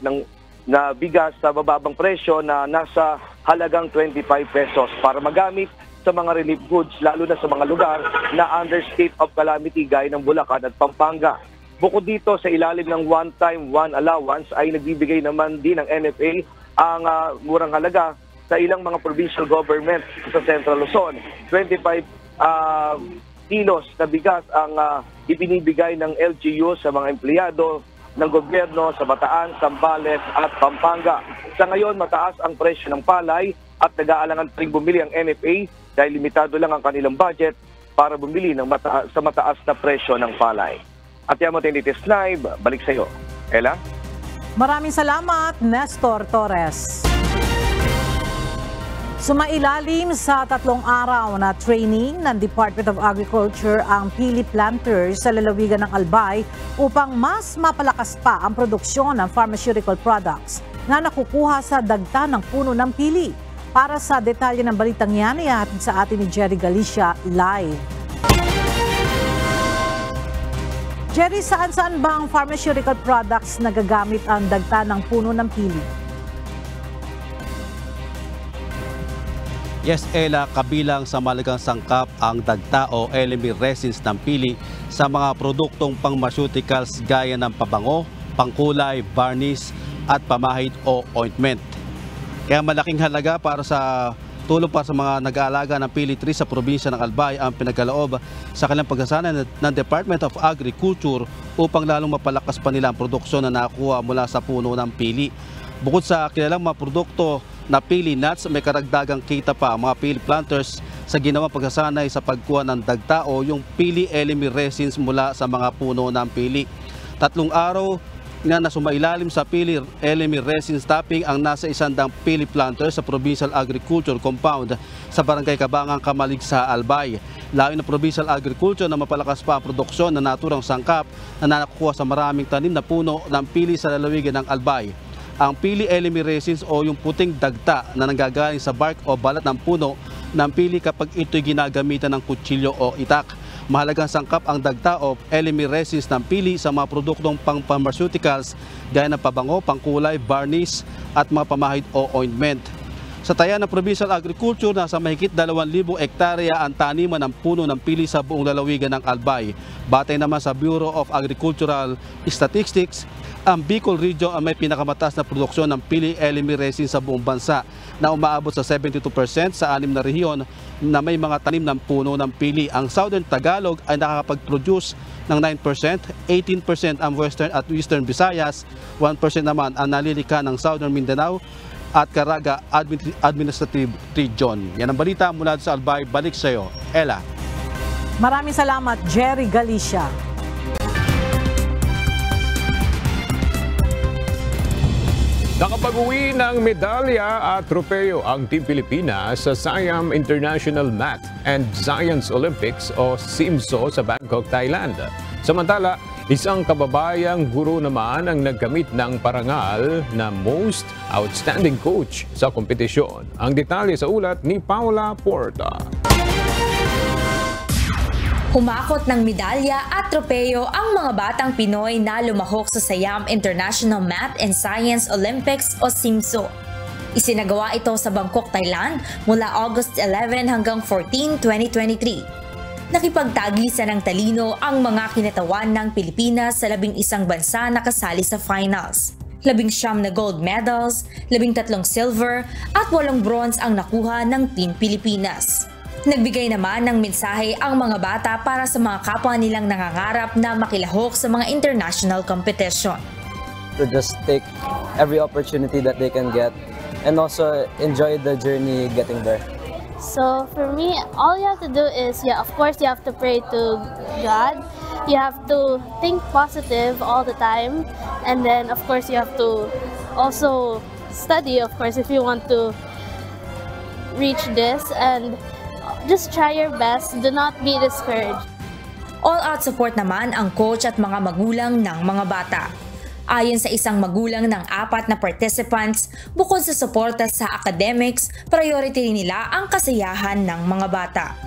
na bigas sa bababang presyo na nasa halagang 25 pesos para magamit sa mga relief goods, lalo na sa mga lugar na under state of calamity gaya ng Bulacan at Pampanga. Bukod dito, sa ilalim ng one-time, one allowance ay nagbibigay naman din ng NFA ang murang halaga sa ilang mga provincial government sa Central Luzon. 25 kilos na bigas ang ibinibigay ng LGU sa mga empleyado ng gobyerno sa Bataan, Zambales at Pampanga. Sa ngayon, mataas ang presyo ng palay at nag-aalangan pa rin bumili ang NFA dahil limitado lang ang kanilang budget para bumili sa mataas na presyo ng palay. At yan mo tinitis live, balik sa iyo. Ella? Maraming salamat, Nestor Torres. Sumailalim sa 3 araw na training ng Department of Agriculture ang pili planters sa lalawigan ng Albay upang mas mapalakas pa ang produksyon ng pharmaceutical products na nakukuha sa dagta ng puno ng pili. Para sa detalye ng balitang yan, ihatid sa atin ni Jerry Galicia live. Jerry, saan-saan ba ang pharmaceutical products na gagamit ang dagta ng puno ng pili? Yes, Ella, kabilang sa malagang sangkap ang dagta o LME resins ng pili sa mga produktong pharmaceuticals gaya ng pabango, pangkulay, varnish at pamahid o ointment. Kaya malaking halaga para sa tulong para sa mga nag-aalaga ng pili tree sa probinsya ng Albay ang pinagkaloob sa kanilang pagsasanay ng Department of Agriculture upang lalong mapalakas pa nila ang produksyon na nakuha mula sa puno ng pili. Bukod sa kilalang mga produkto na pili nuts, may karagdagang kita pa ang mga pili planters sa ginawang pagsasanay sa pagkuha ng dagta o yung pili LME resins mula sa mga puno ng pili. 3 araw nga na sumailalim sa pili LME resin stopping ang nasa 100 pili planter sa Provincial Agriculture Compound sa Barangay Kabangang, Kamaligsa, Albay. Layo ng Provincial Agriculture na mapalakas pa ang produksyon ng naturang sangkap na nakukuha sa maraming tanim na puno ng pili sa lalawigan ng Albay. Ang pili LME resins o yung puting dagta na nanggagaling sa bark o balat ng puno ng pili kapag ito'y ginagamitan ng kutsilyo o itak. Mahalagang sangkap ang dagta o LME resins ng pili sa mga produktong pang-pharmaceuticals gaya ng pabango, pangkulay, varnish at mga pamahid o ointment. Sa taya ng Provincial Agriculture, nasa mahigit 2,000 hektarya ang taniman ng puno ng pili sa buong lalawigan ng Albay. Batay naman sa Bureau of Agricultural Statistics, ang Bicol Region ang may pinakamataas na produksyon ng pili LME resin sa buong bansa na umaabot sa 72% sa 6 na rehiyon na may mga tanim ng puno ng pili. Ang Southern Tagalog ay nakakapag-produce ng 9%, 18% ang Western at Eastern Visayas, 1% naman ang nalilika ng Southern Mindanao at Caraga Administrative Region. Yan ang balita mula sa Albay. Balik sa iyo, Ella. Maraming salamat, Jerry Galicia. Nakapag-uwi ng medalya at tropeyo ang Team Pilipinas sa Siam International Math and Science Olympics o SIMSO sa Bangkok, Thailand. Samantala, isang kababayang guro naman ang nagkamit ng parangal na Most Outstanding Coach sa kompetisyon. Ang detalye sa ulat ni Paula Porta. Humakot ng medalya at tropeyo ang mga batang Pinoy na lumahok sa Siam International Math and Science Olympics o SIMSO. Isinagawa ito sa Bangkok, Thailand mula August 11 hanggang 14, 2023. Nakipagtagisan ng talino ang mga kinatawan ng Pilipinas sa 11 bansa na kasali sa finals. 19 na gold medals, 13 silver at 8 bronze ang nakuha ng Team Pilipinas. Nagbigay naman ng mensahe ang mga bata para sa mga kapwa nilang nangangarap na makilahok sa mga international competition. To just take every opportunity that they can get and also enjoy the journey getting there. So for me, all you have to do is, of course you have to pray to God. You have to think positive all the time. And then of course you have to also study, of course, if you want to reach this. And just try your best. Do not be discouraged. All-out support naman ang coach at mga magulang ng mga bata. Ayon sa isang magulang ng 4 na participants, bukod sa suporta sa academics, priority nila ang kasiyahan ng mga bata.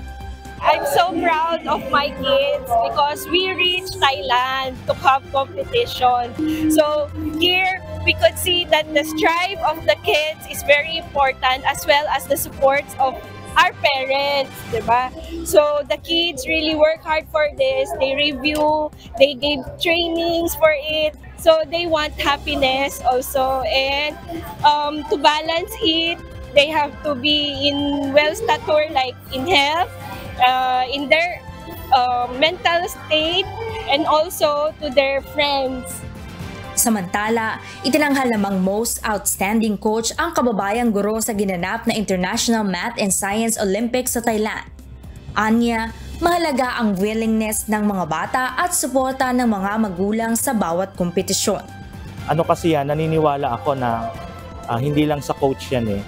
I'm so proud of my kids because we reached Thailand to have competition. So here we could see that the strive of the kids is very important as well as the support of our parents, diba? So the kids really work hard for this. They review, they gave trainings for it. So they want happiness also. And to balance it, they have to be in well stature, like in health, in their mental state, and also to their friends. Samantala, itinanghal namang Most Outstanding Coach ang kababayang guro sa ginanap na International Math and Science Olympics sa Thailand. Anya, mahalaga ang willingness ng mga bata at suporta ng mga magulang sa bawat kompetisyon. Ano kasi yan, naniniwala ako na hindi lang sa coach yan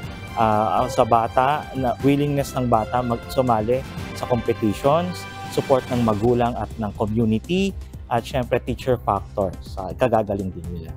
sa bata, na willingness ng bata sumali sa competitions, support ng magulang at ng community, at syempre teacher factor sa kagagaling din nila.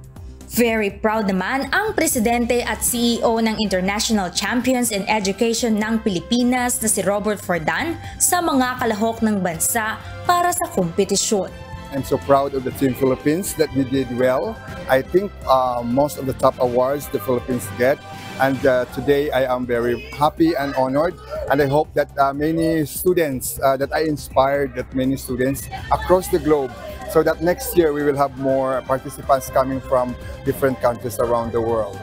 Very proud naman ang presidente at CEO ng International Champions in Education ng Pilipinas na si Robert Fordan sa mga kalahok ng bansa para sa kompetisyon. I'm so proud of the Team Philippines that we did well. I think most of the top awards the Philippines get. And today I am very happy and honored. And I hope that many students, that I inspired that many students across the globe, so that next year we will have more participants coming from different countries around the world.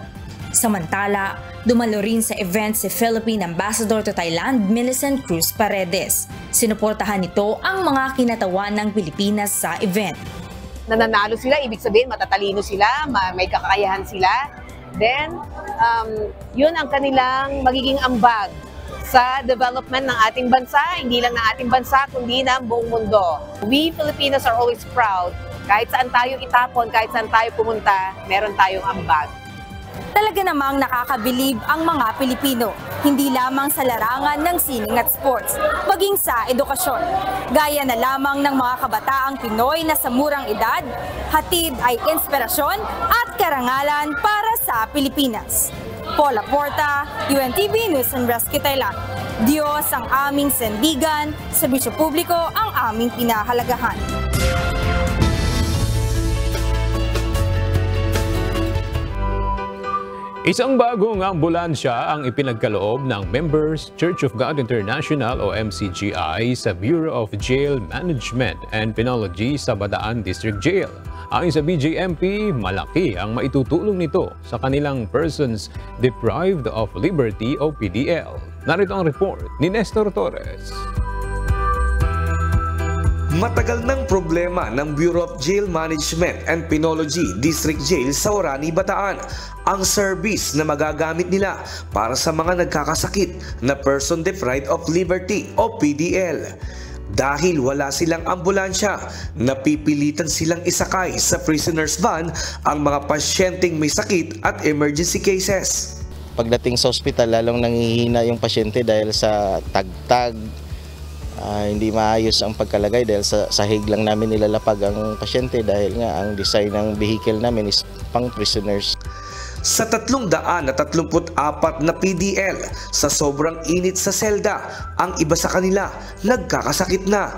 Samantala, dumalo rin sa event si Philippine Ambassador to Thailand, Millicent Cruz Paredes. Sinuportahan nito ang mga kinatawan ng Pilipinas sa event. Nananalo sila, ibig sabihin matatalino sila, may kakayahan sila. Then, yun ang kanilang magiging ambag sa development ng ating bansa, hindi lang ng ating bansa, kundi ng buong mundo. We Filipinos are always proud Kahit saan tayo itapon, kahit saan tayo pumunta, meron tayong ambag. Talaga namang nakakabilib ang mga Pilipino, hindi lamang sa larangan ng sining at sports, maging sa edukasyon. Gaya na lamang ng mga kabataang Pinoy na sa murang edad, hatid ay inspirasyon at karangalan para sa Pilipinas. Paula Porta, UNTV News and Rescue Thailand. Diyos ang aming sandigan, serbisyo publiko ang aming pinahalagahan. Isang bagong ambulansya ang ipinagkaloob ng Members Church of God International o MCGI sa Bureau of Jail Management and Penology sa Bataan District Jail. Ayon sa BJMP, malaki ang maitutulong nito sa kanilang Persons Deprived of Liberty o PDL. Narito ang report ni Nestor Torres. Matagal ng problema ng Bureau of Jail Management and Penology District Jail sa Orani, Bataan ang service na magagamit nila para sa mga nagkakasakit na Person Deprived of Liberty o PDL. Dahil wala silang ambulansya, napipilitan silang isakay sa prisoner's van ang mga pasyenteng may sakit at emergency cases. Pagdating sa ospital, lalong nangihina yung pasyente dahil sa tagtag, hindi maayos ang pagkalagay dahil sa sahig lang namin nilalapag ang pasyente dahil nga ang design ng vehicle namin is pang prisoners. Sa 334 na PDL, sa sobrang init sa selda, ang iba sa kanila nagkakasakit na.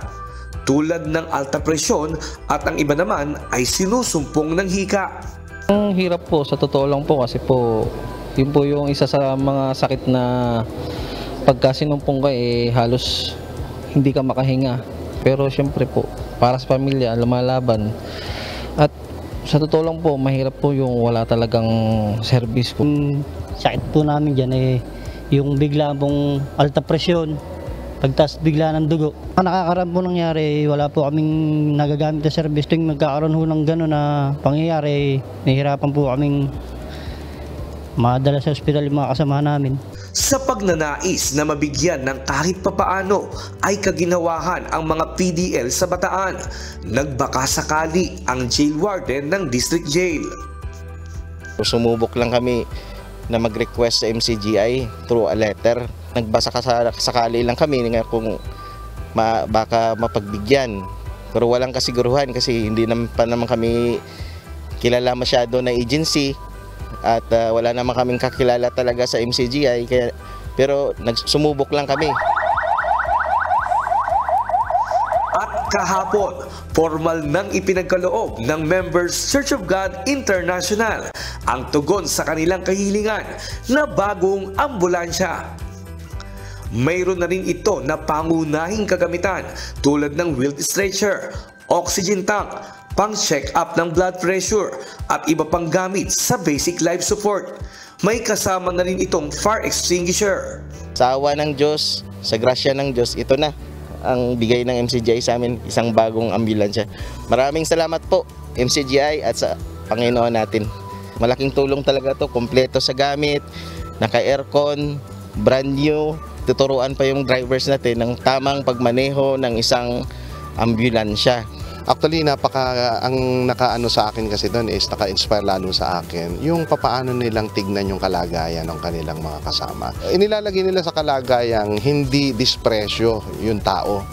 Tulad ng alta presyon at ang iba naman ay sinusumpong ng hika. Ang hirap po, sa totoo lang po kasi po, yun po yung isa sa mga sakit na pagka sinumpong ka halos hindi ka makahinga. Pero syempre po, para sa pamilya, lumalaban. At sa totoo lang po, mahirap po yung wala talagang service po. Sakit po namin dyan yung bigla pong alta presyon, pagtas bigla ng dugo. Ang nakakaram po nangyari, wala po kaming nagagamit na service. Tuwing magkakaroon ho ng gano'n na pangyayari, nahihirapan po kaming madala sa ospital yung mga kasama namin. Sa pagnanais na mabigyan ng kahit papaano ay kaginawahan ang mga PDL sa Bataan, nagbaka sakali ang jail warden ng district jail. Sumubok lang kami na mag-request sa MCGI through a letter. Nagbasa sakali lang kami kung baka mapagbigyan. Pero walang kasiguruhan kasi hindi pa naman kami kilala masyado na agency. At wala naman kaming kakilala talaga sa MCGI, pero sumubok lang kami. At kahapon, formal nang ipinagkaloob ng Members Church of God International ang tugon sa kanilang kahilingan na bagong ambulansya. Mayroon na rin ito na pangunahing kagamitan tulad ng wheeled stretcher, oxygen tank, pang-check up ng blood pressure at iba pang gamit sa basic life support. May kasama na rin itong fire extinguisher. Sa awa ng Diyos, sa grasya ng Diyos, ito na ang bigay ng MCGI sa amin, isang bagong ambulansya. Maraming salamat po MCGI at sa Panginoon natin. Malaking tulong talaga to, kompleto sa gamit, naka-aircon, brand new. Tuturuan pa yung drivers natin ng tamang pagmaneho ng isang ambulansya. Actually, ang nakaano sa akin kasi doon is naka-inspire lalo sa akin yung papaano nilang tignan yung kalagayan ng kanilang mga kasama. Inilalagay nila sa kalagayang hindi dispresyo yung tao.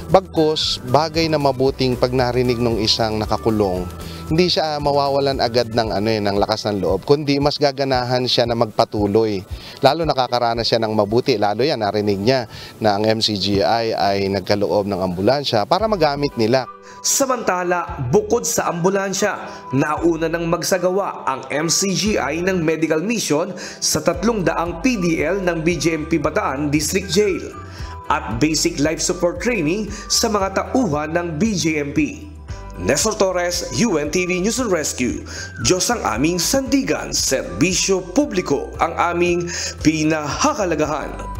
Bagkus, bagay na mabuting pag narinig ng isang nakakulong, hindi siya mawawalan agad ng ng lakas ng loob, kundi mas gaganahan siya na magpatuloy. Lalo nakakaranas siya ng mabuti, lalo yan narinig niya na ang MCGI ay nagkaloob ng ambulansya para magamit nila. Samantala, bukod sa ambulansya, nauna nang magsagawa ang MCGI ng medical mission sa 300 PDL ng BJMP Bataan District Jail at basic life support training sa mga tauhan ng BJMP. Nestor Torres, UNTV News and Rescue. Diyos ang aming sandigan, serbisyo publiko ang aming pinahahalagahan.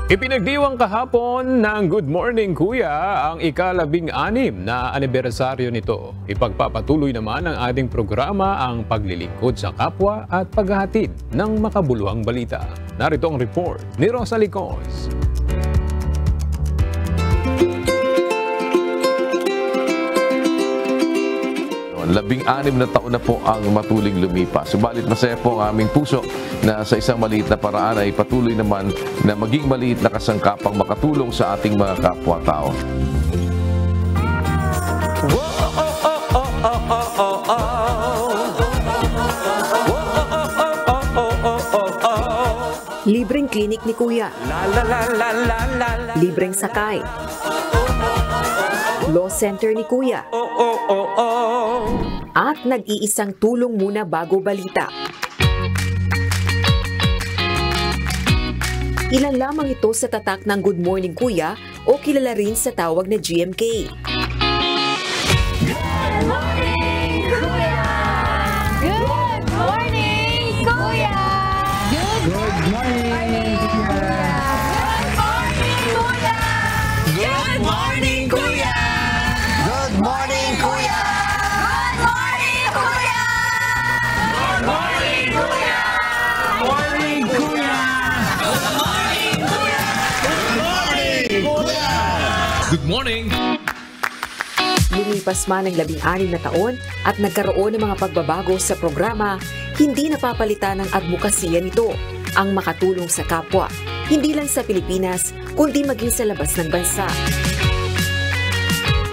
Ipinagdiwang kahapon ng Good Morning Kuya ang ika-16 na anibersaryo nito. Ipagpapatuloy naman ng ating programa ang paglilingkod sa kapwa at paghahatid ng makabuluhang balita. Narito ang report ni Rosa Licos. ngayon. 16 na taon na po ang matuling lumipas. Subalit masaya po ang aming puso na sa isang maliit na paraan ay patuloy naman na maging maliit na kasangkapang makatulong sa ating mga kapwa-tao. Libreng klinik ni Kuya. Libreng sakay. Law Center ni Kuya. At nag-iisang tulong muna bago balita. Ilan lamang ito sa tatak ng Good Morning Kuya o kilala rin sa tawag na GMK. Good morning, Kuya! Good morning, Kuya! Good morning, Kuya! Good morning, Kuya! Good morning, Kuya! Good morning, Kuya! Morning, Kuya! Good morning! Lumipas man ang 16 na taon at nagkaroon ng mga pagbabago sa programa, hindi napapalitan ng advokasya nito ang makatulong sa kapwa, hindi lang sa Pilipinas, kundi maging sa labas ng bansa.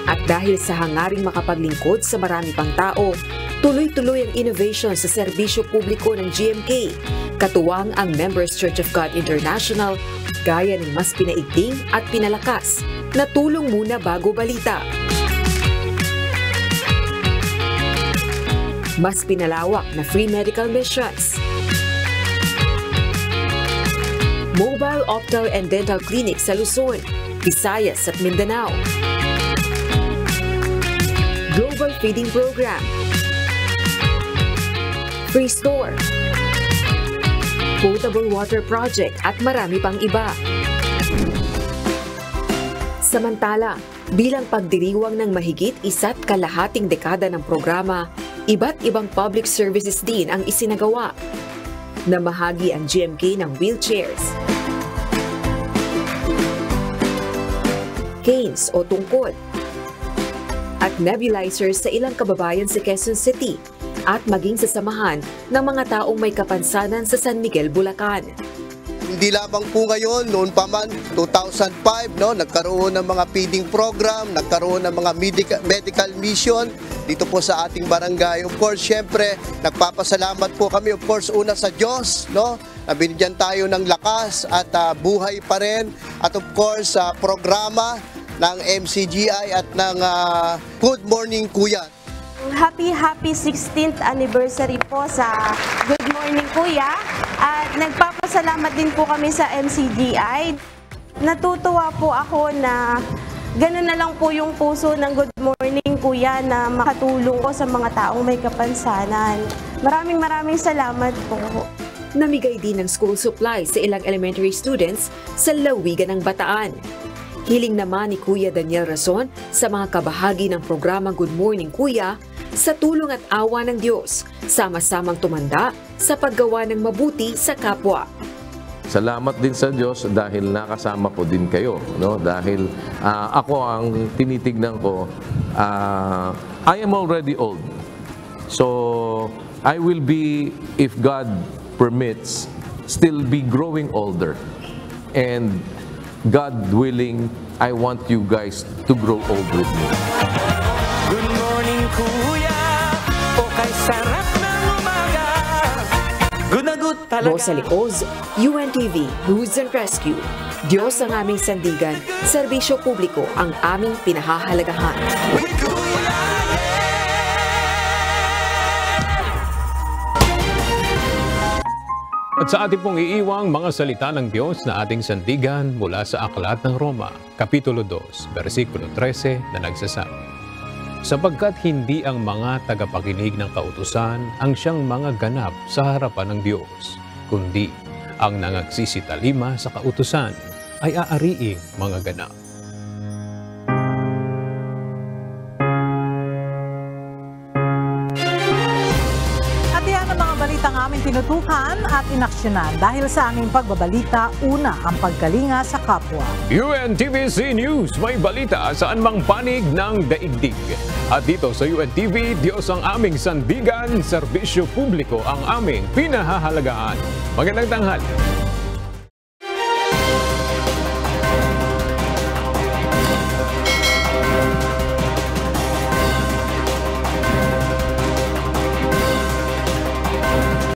At dahil sa hangaring makapaglingkod sa marami pang tao, tuloy-tuloy ang innovation sa serbisyo publiko ng GMK, katuwang ang Members Church of God International, gaya ng mas pinaigting at pinalakas na tulong muna bago balita. Mas pinalawak na free medical missions. Mobile optal and dental clinic sa Luzon, Visayas at Mindanao. Global feeding program. Free store. Potable water project at marami pang iba. Samantala, bilang pagdiriwang ng mahigit 1.5 dekada ng programa, iba't ibang public services din ang isinagawa. Namahagi ang GMK ng wheelchairs, canes o tungkod, at nebulizers sa ilang kababayan sa Quezon City at maging sa samahan ng mga taong may kapansanan sa San Miguel, Bulacan. Hindi lamang po ngayon, noon pa man, 2005, no, nagkaroon ng mga feeding program, nagkaroon ng mga medical mission dito po sa ating barangay. Of course, syempre, nagpapasalamat po kami, of course, una sa Diyos, no, na binigyan tayo ng lakas at buhay pa rin. At of course, sa programa ng MCGI at ng Good Morning Kuya. Happy 16th anniversary po sa Good Morning Kuya at nagpapasalamat din po kami sa MCGI. Natutuwa po ako na ganun na lang po yung puso ng Good Morning Kuya na makatulong po sa mga taong may kapansanan. Maraming salamat po. Namigay din ng school supplies sa ilang elementary students sa lalawigan ng Bataan. Hiling naman ni Kuya Daniel Razon sa mga kabahagi ng programa Good Morning Kuya, sa tulong at awa ng Diyos, sama-samang tumanda sa paggawa ng mabuti sa kapwa. Salamat din sa Diyos dahil nakasama ko din kayo, no? Dahil ako ang tinitignan ko, I am already old. So I will be, if God permits, still be growing older. And God willing, I want you guys to grow old with me. Good morning, Kuya. O kay sarap ng umaga. Good talaga. Rosalie Oz, UNTV News and Rescue. Diyos ang aming sandigan, serbisyo publiko ang aming pinahahalagahan. At sa ating pong iiwang mga salita ng Diyos na ating sandigan mula sa Aklat ng Roma, Kapitulo 2, versikulo 13 na nagsasabi, sapagkat hindi ang mga tagapakinig ng kautusan ang siyang mga ganap sa harapan ng Diyos, kundi ang nangagsisitalima sa kautusan ay aariing mga ganap. At yan ang mga balitang aming tinutukan at inaksyonan dahil sa aming pagbabalita, una ang pagkalinga sa kapwa. UNTVC News, may balita saan mang panig ng daigdig. At dito sa UNTV, Diyos ang aming sandigan, serbisyo publiko ang aming pinahahalagahan. Magandang tanghali.